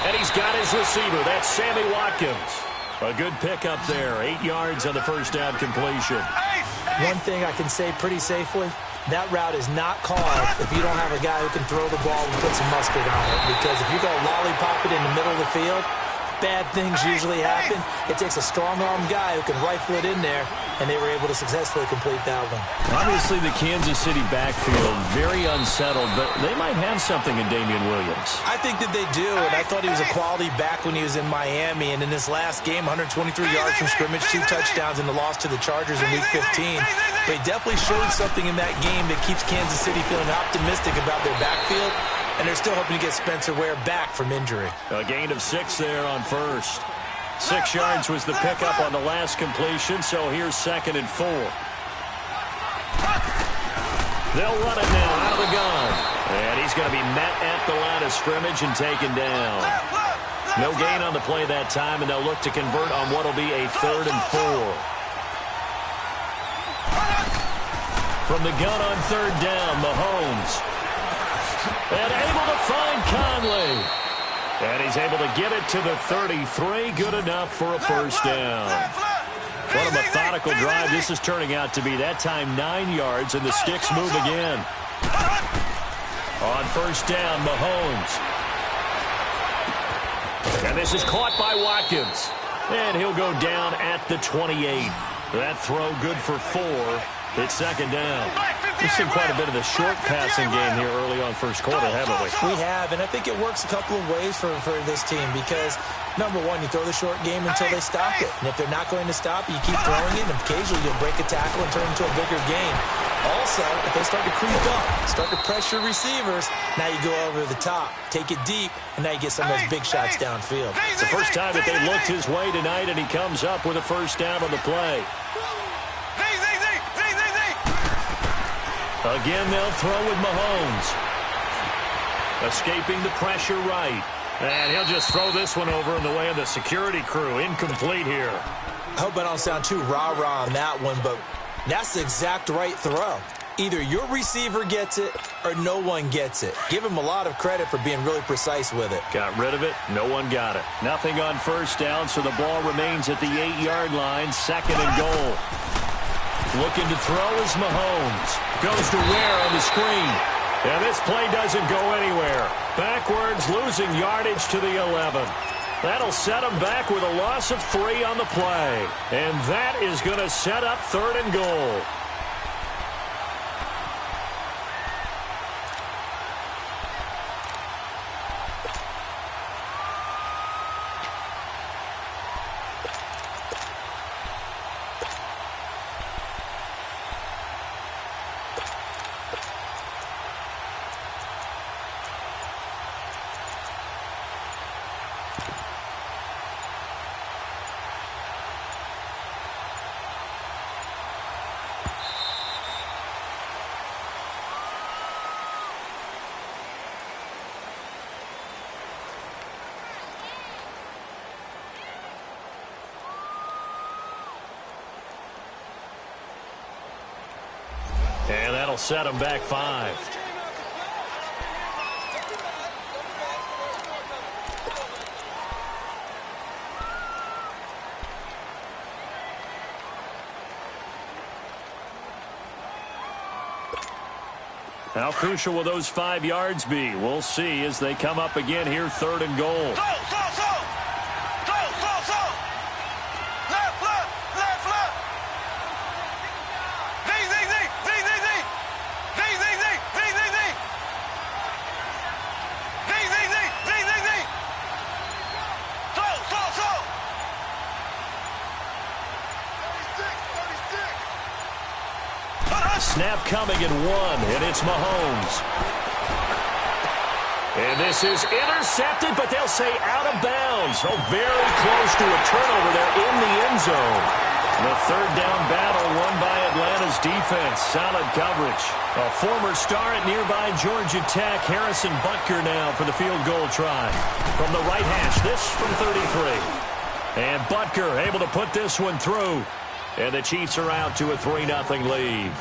And he's got his receiver. That's Sammy Watkins. A good pickup there. 8 yards on the first down completion. One thing I can say pretty safely, that route is not called if you don't have a guy who can throw the ball and put some mustard on it. Because if you go lollipop it in the middle of the field, bad things usually happen. It takes a strong-armed guy who can rifle it in there, and they were able to successfully complete that one. Obviously, the Kansas City backfield, very unsettled, but they might have something in Damian Williams. I think that they do, and I thought he was a quality back when he was in Miami, and in this last game, 123 yards from scrimmage, 2 touchdowns in the loss to the Chargers in Week 15. But he definitely showed something in that game that keeps Kansas City feeling optimistic about their backfield, and they're still hoping to get Spencer Ware back from injury. A gain of 6 there on first. 6 yards was the pickup on the last completion, so here's 2nd and 4. They'll run it now out of the gun. And he's going to be met at the line of scrimmage and taken down. No gain on the play that time, and they'll look to convert on what will be a 3rd and 4. From the gun on 3rd down, Mahomes. And able to find Conley. And he's able to get it to the 33. Good enough for a first down. What a methodical drive this is turning out to be. That time 9 yards, and the sticks move again. On 1st down, Mahomes. And this is caught by Watkins. And he'll go down at the 28. That throw good for 4. It's 2nd down. We've seen quite a bit of the short passing game here early on first quarter, haven't we? We have, and I think it works a couple of ways for this team because, number one, you throw the short game until they stop it. And if they're not going to stop it, you keep throwing it, and occasionally you'll break a tackle and turn it into a bigger game. Also, if they start to creep up, start to pressure receivers, now you go over the top, take it deep, and now you get some of those big shots downfield. It's the first time that they looked his way tonight, and he comes up with a first down on the play. Again, they'll throw with Mahomes. Escaping the pressure right. And he'll just throw this one over in the way of the security crew. Incomplete here. I hope I don't sound too rah-rah on that one, but that's the exact right throw. Either your receiver gets it or no one gets it. Give him a lot of credit for being really precise with it. Got rid of it. No one got it. Nothing on first down, so the ball remains at the 8-yard line. 2nd and goal. Looking to throw is Mahomes. Goes to Ware on the screen. And this play doesn't go anywhere. Backwards, losing yardage to the 11. That'll set him back with a loss of 3 on the play. And that is going to set up 3rd and goal. And that'll set him back 5. How crucial will those 5 yards be? We'll see as they come up again here, 3rd and goal. Snap coming in 1, and it's Mahomes. And this is intercepted, but they'll say out of bounds. Oh, very close to a turnover there in the end zone. The 3rd down battle won by Atlanta's defense. Solid coverage. A former star at nearby Georgia Tech, Harrison Butker now for the field goal try. From the right hash, this from 33. And Butker able to put this one through. And the Chiefs are out to a 3-0 lead.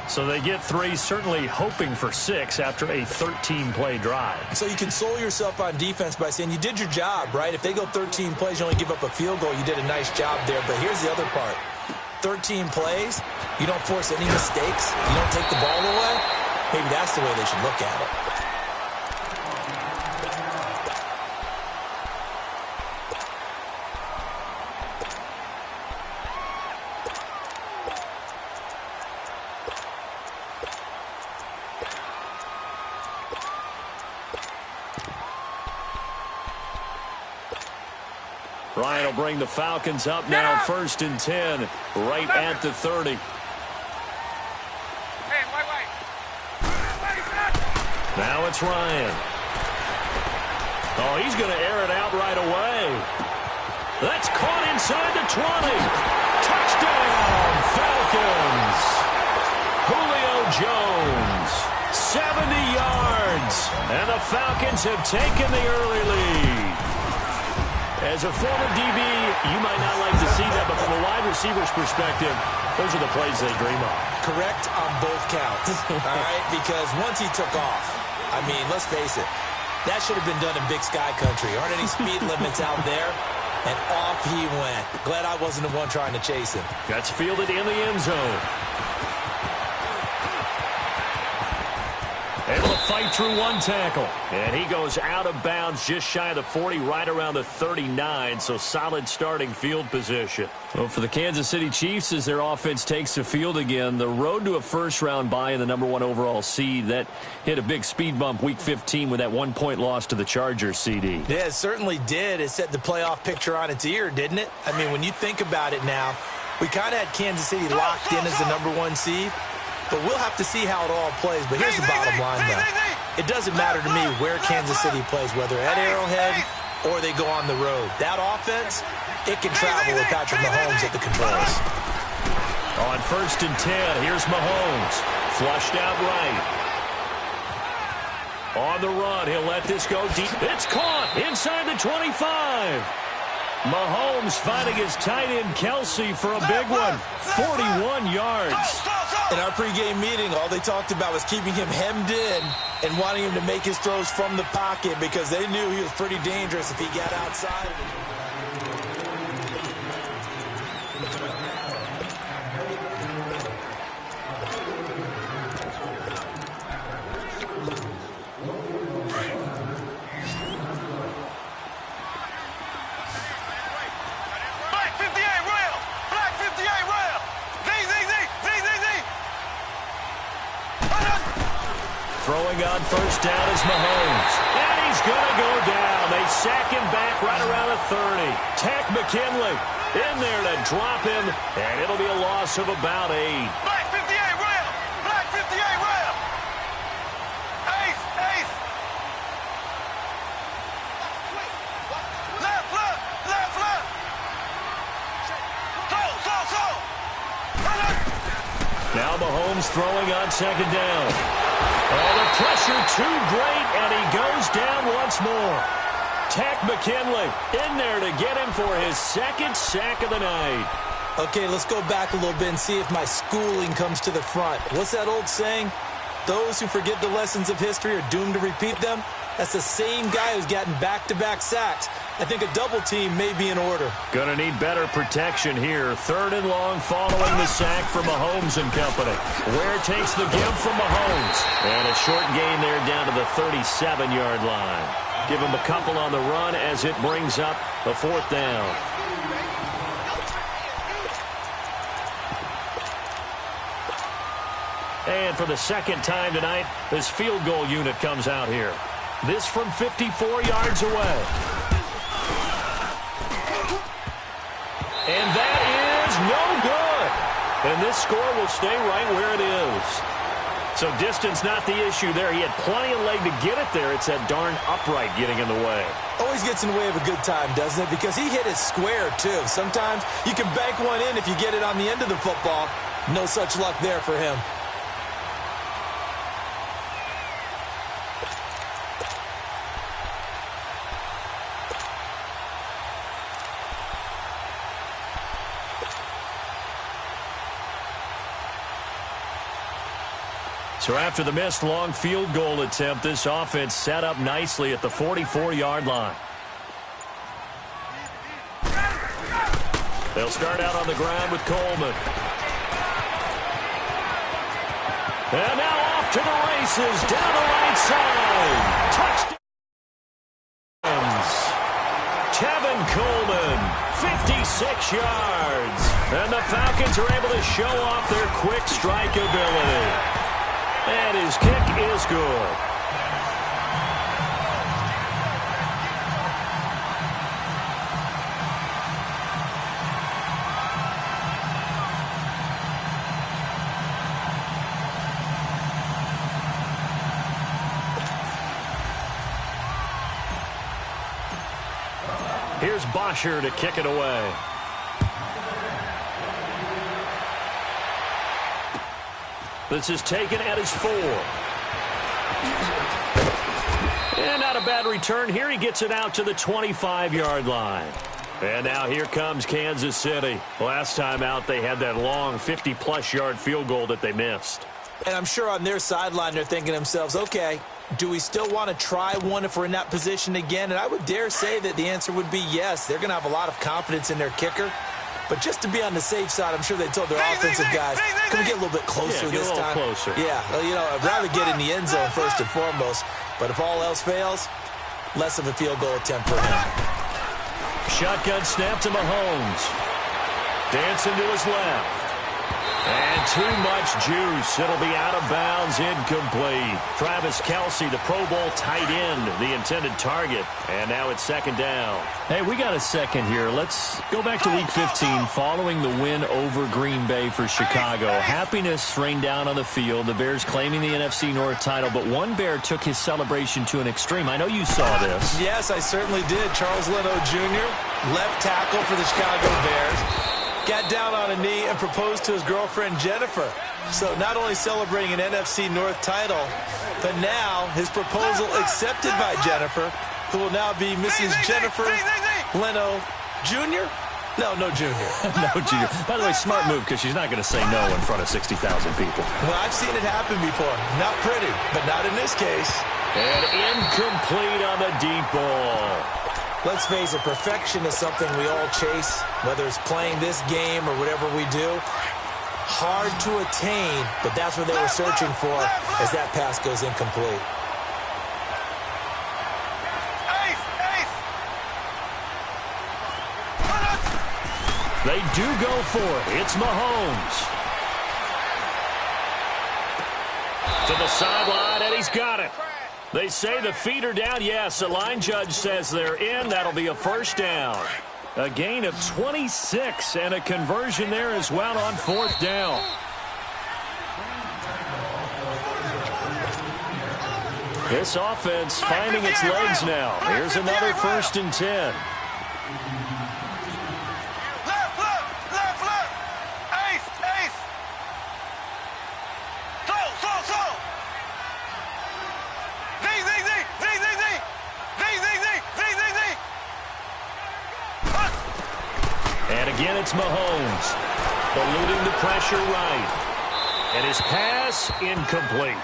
So they get 3, certainly hoping for 6 after a 13-play drive. So you console yourself on defense by saying you did your job, right? If they go 13 plays, you only give up a field goal, you did a nice job there. But here's the other part. 13 plays, you don't force any mistakes, you don't take the ball away. Maybe that's the way they should look at it. Ryan will bring the Falcons up now, 1st and 10, right at the 30. Now it's Ryan. Oh, he's going to air it out right away. That's caught inside the 20. Touchdown, Falcons. Julio Jones, 70 yards. And the Falcons have taken the early lead. As a former DB, you might not like to see that, but from a wide receiver's perspective, those are the plays they dream of. Correct on both counts, all right? Because once he took off, I mean, let's face it, that should have been done in Big Sky Country. Aren't any speed limits out there? And off he went. Glad I wasn't the one trying to chase him. That's fielded in the end zone. Able to fight through one tackle. And he goes out of bounds just shy of the 40, right around the 39. So solid starting field position. Well, for the Kansas City Chiefs, as their offense takes the field again, the road to a first-round bye in the #1 overall seed, that hit a big speed bump Week 15 with that 1-point loss to the Chargers, CD. Yeah, it certainly did. It set the playoff picture on its ear, didn't it? I mean, when you think about it now, we kind of had Kansas City locked in as the #1 seed. But we'll have to see how it all plays. But here's the bottom line, though. It doesn't matter to me where Kansas City plays, whether at Arrowhead or they go on the road. That offense, it can travel with Patrick Mahomes at the controls. On 1st and 10, here's Mahomes. Flushed out right. On the run, he'll let this go deep. It's caught inside the 25. Mahomes finding his tight end, Kelsey, for a big one. 41 yards. In our pregame meeting, all they talked about was keeping him hemmed in and wanting him to make his throws from the pocket because they knew he was pretty dangerous if he got outside. Throwing on 1st down is Mahomes. And he's going to go down. They sack him back right around the 30. Tech McKinley in there to drop him. And it'll be a loss of about 8. Black 58 rail! Black 58 rail! Ace! Ace! Left, left! Left, left! So! Now Mahomes throwing on 2nd down. Oh, the pressure too great, and he goes down once more. Tech McKinley in there to get him for his 2nd sack of the night. Okay, let's go back a little bit and see if my schooling comes to the front. What's that old saying? Those who forget the lessons of history are doomed to repeat them. That's the same guy who's gotten back-to-back sacks. I think a double team may be in order. Gonna need better protection here. 3rd and long following the sack for Mahomes and company. Ware takes the give from Mahomes. And a short gain there down to the 37-yard line. Give him a couple on the run as it brings up a 4th down. And for the 2nd time tonight, this field goal unit comes out here. This from 54 yards away. And that is no good. And this score will stay right where it is. So distance not the issue there. He had plenty of leg to get it there. It's that darn upright getting in the way. Always gets in the way of a good time, doesn't it? Because he hit it square, too. Sometimes you can bank one in if you get it on the end of the football. No such luck there for him. So after the missed long field goal attempt, this offense set up nicely at the 44-yard line. They'll start out on the ground with Coleman. And now off to the races, down the right side. Touchdowns. Tevin Coleman, 56 yards. And the Falcons are able to show off their quick strike ability. And his kick is good. Here's Bosher to kick it away. This is taken at his 4. And not a bad return here. He gets it out to the 25-yard line. And now here comes Kansas City. Last time out, they had that long 50-plus yard field goal that they missed. And I'm sure on their sideline, they're thinking to themselves, okay, do we still want to try one if we're in that position again? And I would dare say that the answer would be yes. They're going to have a lot of confidence in their kicker. But just to be on the safe side, I'm sure they told their offensive guys, can we get a little bit closer this time? Closer. Yeah, well, you know, I'd rather get in the end zone first and foremost. But if all else fails, less of a field goal attempt for him. Shotgun snap to Mahomes. Dancing to his left. And too much juice. It'll be out of bounds, incomplete. Travis Kelce, the Pro Bowl tight end, the intended target. And now it's second down. Hey, we got a second here. Let's go back to Week 15 following the win over Green Bay for Chicago. Happiness rained down on the field. The Bears claiming the NFC North title, but one Bear took his celebration to an extreme. I know you saw this. Yes, I certainly did. Charles Leno Jr., left tackle for the Chicago Bears. Got down on a knee and proposed to his girlfriend, Jennifer. So not only celebrating an NFC North title, but now his proposal accepted by Jennifer, who will now be Mrs. Jennifer Leno Jr.? No Junior. No Junior. By the way, smart move because she's not going to say no in front of 60,000 people. Well, I've seen it happen before. Not pretty, but not in this case. And incomplete on the deep ball. Let's face it, perfection is something we all chase, whether it's playing this game or whatever we do. Hard to attain, but that's what they were searching for as that pass goes incomplete. They do go for it. It's Mahomes. To the sideline, and he's got it. They say the feet are down. Yes, the line judge says they're in. That'll be a first down. A gain of 26 and a conversion there as well on fourth down. This offense finding its legs now. Here's another 1st and 10. And again, it's Mahomes. Eluding the pressure right. And his pass incomplete.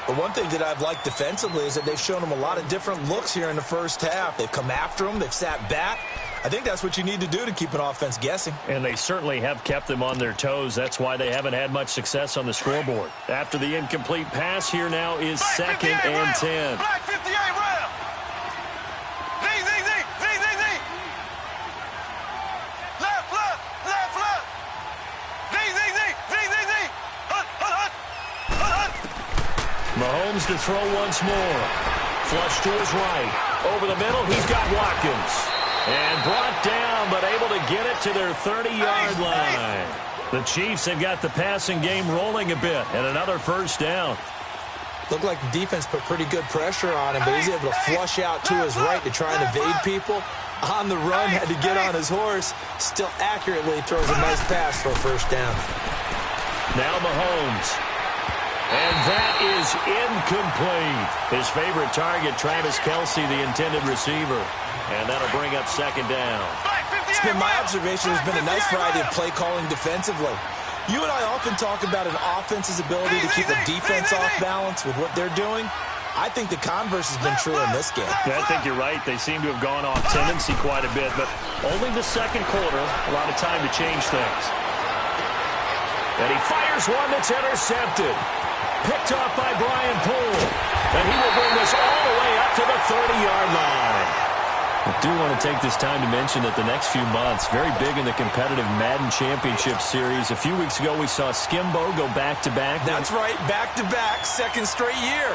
But one thing that I've liked defensively is that they've shown him a lot of different looks here in the first half. They've come after him. They've sat back. I think that's what you need to do to keep an offense guessing. And they certainly have kept them on their toes. That's why they haven't had much success on the scoreboard. After the incomplete pass, here now is 2nd and 10. Black 58 round. Mahomes to throw once more. Flush to his right. Over the middle, he's got Watkins. And brought down, but able to get it to their 30-yard line. The Chiefs have got the passing game rolling a bit, and another first down. Looked like the defense put pretty good pressure on him, but he's able to flush out to his right to try and evade people. On the run, had to get on his horse. Still accurately throws a nice pass for a first down. Now Mahomes. And that is incomplete. His favorite target, Travis Kelce, the intended receiver. And that'll bring up 2nd down. It's been my observation there's been a nice variety of play calling defensively. You and I often talk about an offense's ability to keep a defense off balance with what they're doing. I think the converse has been true in this game. Yeah, I think you're right. They seem to have gone off tendency quite a bit, but only the second quarter, a lot of time to change things. And he fires one that's intercepted. Picked off by Brian Poole. And he will bring this all the way up to the 30-yard line. I do want to take this time to mention that the next few months, very big in the competitive Madden Championship Series. A few weeks ago, we saw Skimbo go back-to-back. That's right, back-to-back, second straight year.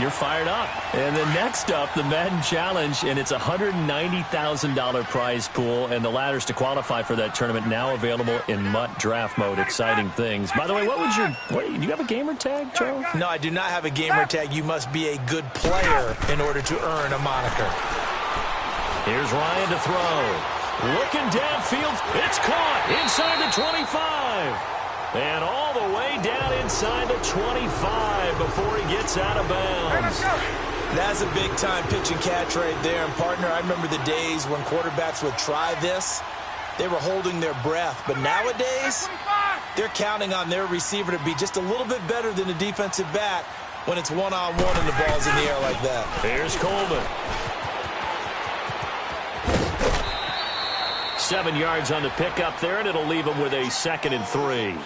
You're fired up. And then next up, the Madden Challenge, and it's a $190,000 prize pool, and the ladders to qualify for that tournament now available in MUT draft mode. Exciting things. By the way, do you have a gamer tag, Charles? No, I do not have a gamer tag. You must be a good player in order to earn a moniker. Here's Ryan to throw. Looking downfield. It's caught inside the 25. And all the way down inside the 25 before he gets out of bounds. That's a big-time pitch and catch right there. And, partner, I remember the days when quarterbacks would try this. They were holding their breath. But nowadays, they're counting on their receiver to be just a little bit better than the defensive back when it's one-on-one and the ball's in the air like that. Here's Coleman. 7 yards on the pickup there, and it'll leave him with a 2nd and 3.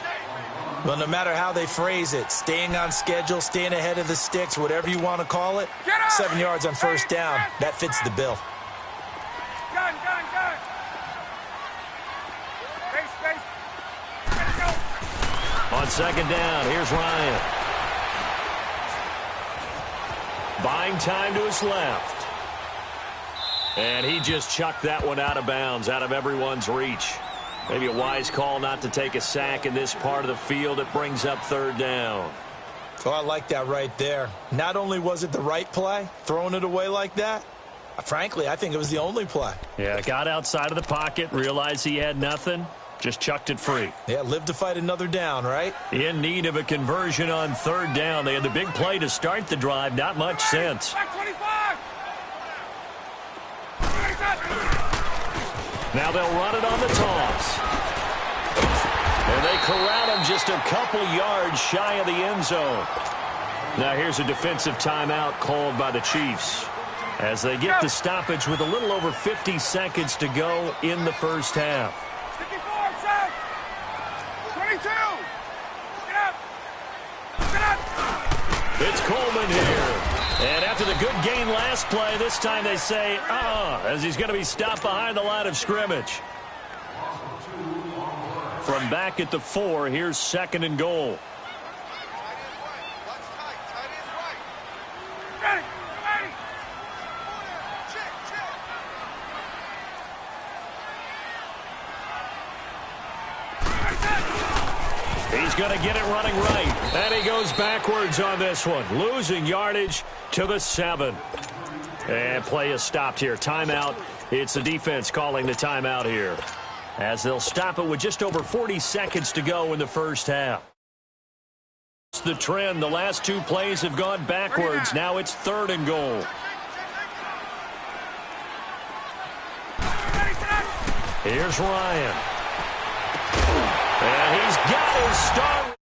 Well, no matter how they phrase it, staying on schedule, staying ahead of the sticks, whatever you want to call it, 7 yards on first down, that fits the bill. Gun. Space. Let's go. On 2nd down, here's Ryan. Buying time to his left. And he just chucked that one out of bounds, out of everyone's reach. Maybe a wise call not to take a sack in this part of the field. It brings up 3rd down. Oh, I like that right there. Not only was it the right play, throwing it away like that, frankly, I think it was the only play. Yeah, got outside of the pocket, realized he had nothing, just chucked it free. Yeah, live to fight another down, right? In need of a conversion on 3rd down. They had the big play to start the drive, not much sense. Back 25. Now they'll run it on the toss. And they corral him just a couple yards shy of the end zone. Now here's a defensive timeout called by the Chiefs as they get the stoppage with a little over 50 seconds to go in the first half. 54, set. 22. Get up. It's Coleman here. And after the good gain last play, this time they say, as he's going to be stopped behind the line of scrimmage. From back at the 4, here's 2nd and goal. Ready. He's going to get it running right. And he goes backwards on this one. Losing yardage to the 7. And play is stopped here. Timeout. It's the defense calling the timeout here, as they'll stop it with just over 40 seconds to go in the first half. It's the trend. The last 2 plays have gone backwards. Now it's 3rd and goal. Here's Ryan. And he's got his start.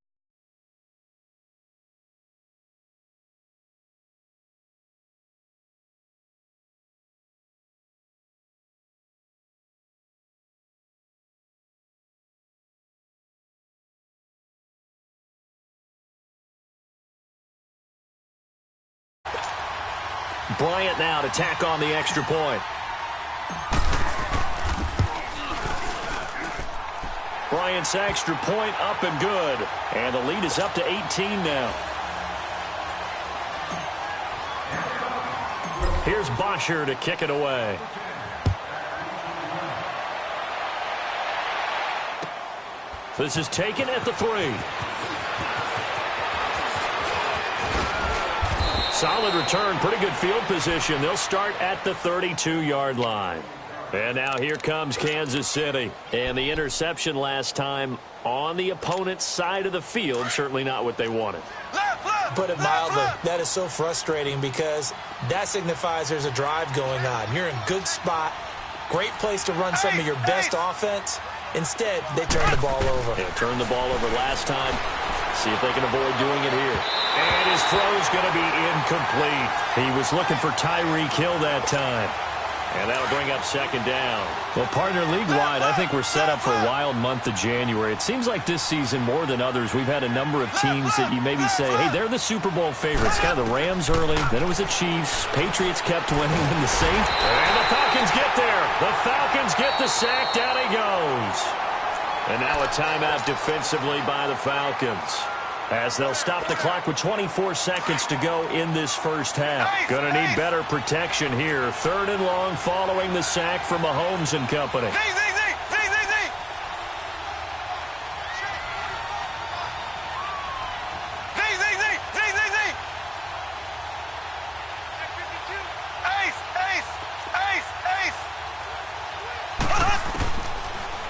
Bryant now to tack on the extra point. Bryant's extra point up and good. And the lead is up to 18 now. Here's Bosher to kick it away. This is taken at the 3. Solid return, pretty good field position. They'll start at the 32-yard line. And now here comes Kansas City. And the interception last time on the opponent's side of the field, certainly not what they wanted. Put it mildly, that is so frustrating because that signifies there's a drive going on. You're in a good spot, great place to run some of your best offense. Instead, they turn the ball over. They turned the ball over last time. See if they can avoid doing it here. And his throw's going to be incomplete. He was looking for Tyreek Hill that time. And that'll bring up 2nd down. Well, partner, league-wide, I think we're set up for a wild month of January. It seems like this season, more than others, we've had a number of teams that you maybe say, hey, they're the Super Bowl favorites. Kind of the Rams early, then it was the Chiefs. Patriots kept winning, then the Saints. And the Falcons get there. The Falcons get the sack. Down he goes. And now a timeout defensively by the Falcons, as they'll stop the clock with 24 seconds to go in this first half. Going to need better protection here. 3rd and long following the sack from Mahomes and company.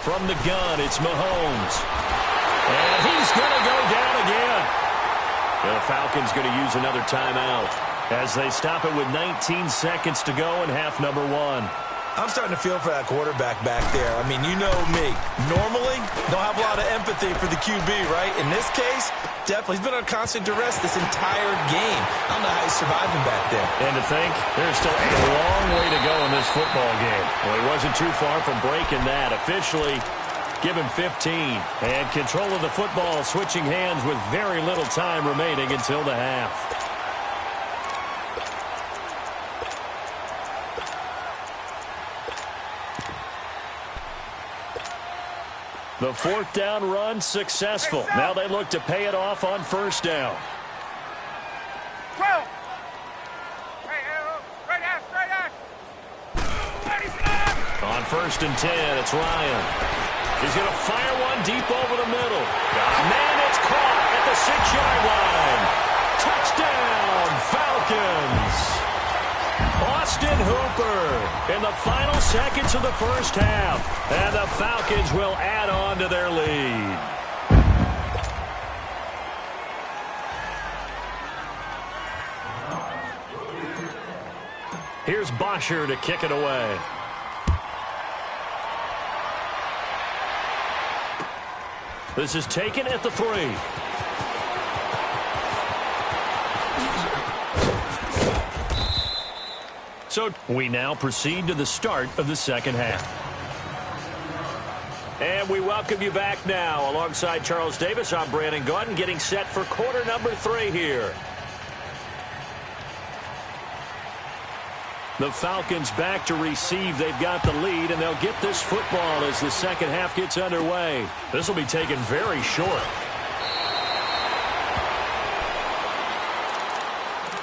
From the gun, it's Mahomes. And he's going to go down again. And the Falcons going to use another timeout. as they stop it with 19 seconds to go in half number one. I'm starting to feel for that quarterback back there. I mean, you know me. Normally, don't have a lot of empathy for the QB, right? In this case, definitely. He's been on constant duress this entire game. I don't know how he's surviving back there. And to think, there's still a long way to go in this football game. Well, he wasn't too far from breaking that. Officially, give him 15. And control of the football, switching hands with very little time remaining until the half. The fourth down run successful. Now they look to pay it off on first down. 12. Straight ass. On first and 10, it's Ryan. He's going to fire one deep over the middle. Man, it's caught at the 6-yard line. Touchdown, Falcons. Austin Hooper in the final seconds of the first half. And the Falcons will add on to their lead. Here's Bosher to kick it away. This is taken at the 3. So we now proceed to the start of the second half. And we welcome you back now. Alongside Charles Davis, I'm Brandon Gaudin, getting set for quarter number 3 here. The Falcons back to receive. They've got the lead, and they'll get this football as the second half gets underway. This will be taken very short.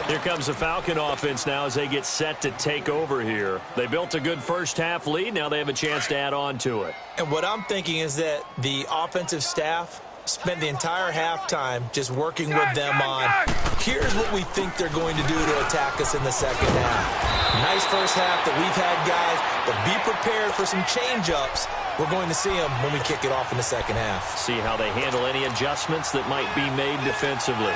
Here comes the Falcon offense now as they get set to take over here. They built a good first half lead. Now they have a chance to add on to it. And what I'm thinking is that the offensive staff spent the entire halftime just working with them on, here's what we think they're going to do to attack us in the second half. Nice first half that we've had, guys, but be prepared for some change-ups. We're going to see them when we kick it off in the second half. See how they handle any adjustments that might be made defensively.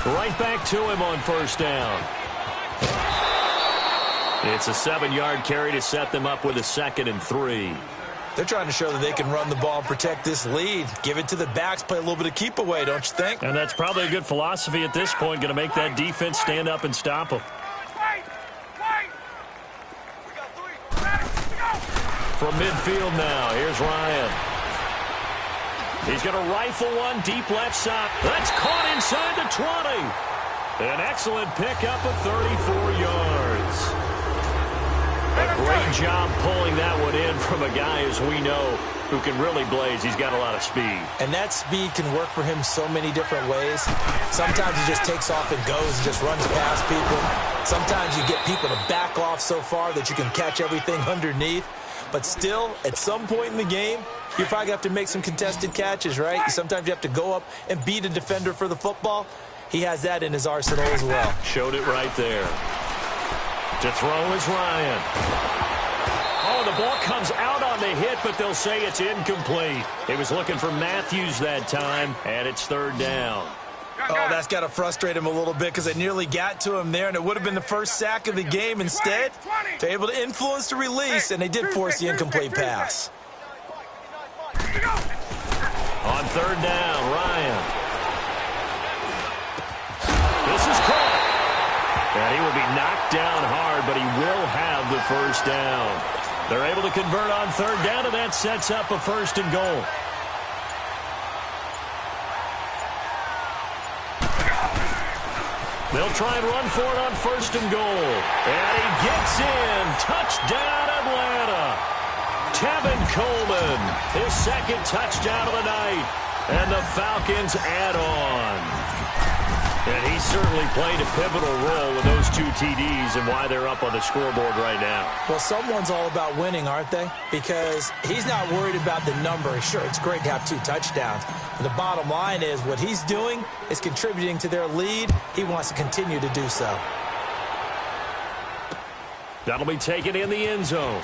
Right back to him on first down. It's a 7-yard carry to set them up with a 2nd and 3. They're trying to show that they can run the ball and protect this lead. Give it to the backs, play a little bit of keep away, don't you think? And that's probably a good philosophy at this point, going to make that defense stand up and stop them. From midfield now, here's Ryan. He's going to rifle one deep left side. That's caught inside the 20. An excellent pickup of 34 yards. A great job pulling that one in from a guy, as we know, who can really blaze. He's got a lot of speed. And that speed can work for him so many different ways. Sometimes he just takes off and goes and just runs past people. Sometimes you get people to back off so far that you can catch everything underneath. But still, at some point in the game, you probably have to make some contested catches, right? Sometimes you have to go up and beat a defender for the football. He has that in his arsenal as well. Showed it right there. To throw is Ryan. Oh, the ball comes out on the hit, but they'll say it's incomplete. He was looking for Matthews that time, and it's 3rd down. Oh, that's got to frustrate him a little bit because they nearly got to him there, and it would have been the first sack of the game. Instead, they're able to influence the release, and they did force the incomplete pass. On 3rd down, Ryan. This is caught. And he will be knocked down hard, but he will have the first down. They're able to convert on 3rd down, and that sets up a 1st and goal. They'll try and run for it on 1st and goal. And he gets in. Touchdown, Atlanta. Tevin Coleman, his 2nd touchdown of the night. And the Falcons add on. And he certainly played a pivotal role with those 2 TDs and why they're up on the scoreboard right now. Well, someone's all about winning, aren't they? Because he's not worried about the number. Sure, it's great to have 2 touchdowns. But the bottom line is what he's doing is contributing to their lead. He wants to continue to do so. That'll be taken in the end zone.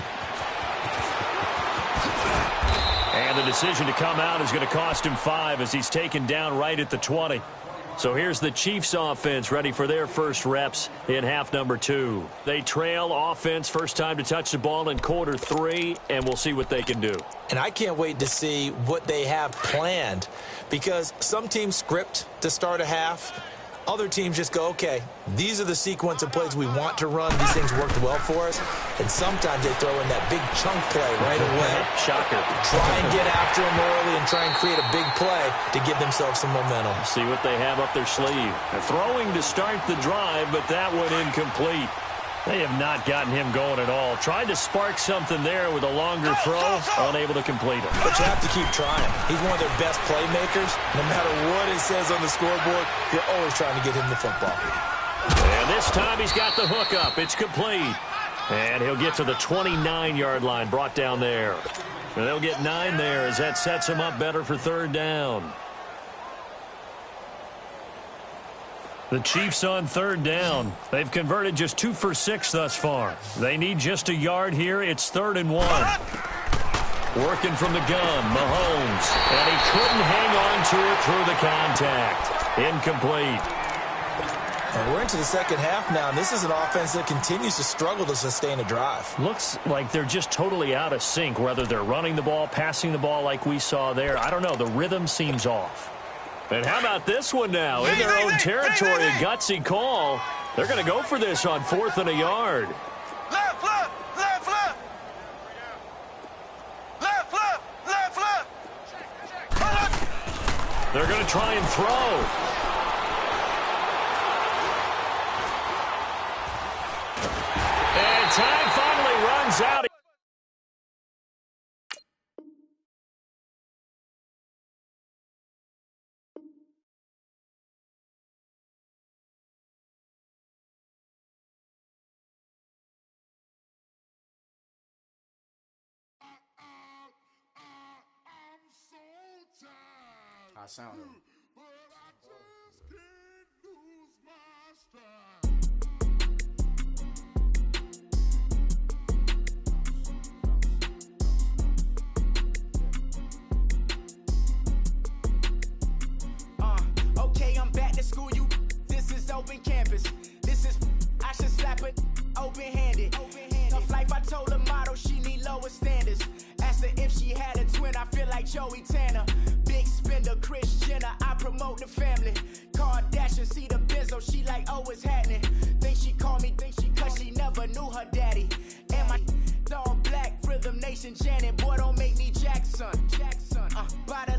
And the decision to come out is going to cost him 5 as he's taken down right at the 20. So here's the Chiefs offense ready for their first reps in half number 2. They trail offense first time to touch the ball in quarter 3, and we'll see what they can do. And I can't wait to see what they have planned, because some teams script to start a half. Other teams just go, okay, these are the sequence of plays we want to run. These things worked well for us. And sometimes they throw in that big chunk play right away. Shocker. Try and get after them early and try and create a big play to give themselves some momentum. See what they have up their sleeve. They're throwing to start the drive, but that one incomplete. They have not gotten him going at all. Tried to spark something there with a longer throw, unable to complete it. But you have to keep trying. He's one of their best playmakers. No matter what it says on the scoreboard, you're always trying to get him the football. And this time he's got the hook up. It's complete. And he'll get to the 29-yard line, brought down there. And they'll get 9 there as that sets him up better for third down. The Chiefs on third down. They've converted just 2 for 6 thus far. They need just a yard here. It's 3rd and 1. Working from the gun, Mahomes. And he couldn't hang on to it through the contact. Incomplete. And we're into the second half now, and this is an offense that continues to struggle to sustain a drive. Looks like they're just totally out of sync, whether they're running the ball, passing the ball like we saw there. I don't know. The rhythm seems off. And how about this one now? In their own territory, a gutsy call. They're going to go for this on 4th and a yard. Left, left, left, left. Left, left, left, left. They're going to try and throw. And time finally runs out. I sound it. Okay, I'm back to school. This is open campus. This is I should slap it open-handed. Tough life, I told her motto she need lower standards. Asked her if she had a twin. I feel like Joey Tanner. Big spender, Kris Jenner. I promote the family. Kardashian, see the Benzo. She like, oh, it's happening. Think she called me, cause she never knew her daddy. And my all black, Rhythm Nation Janet. Boy, don't make me Jackson. By the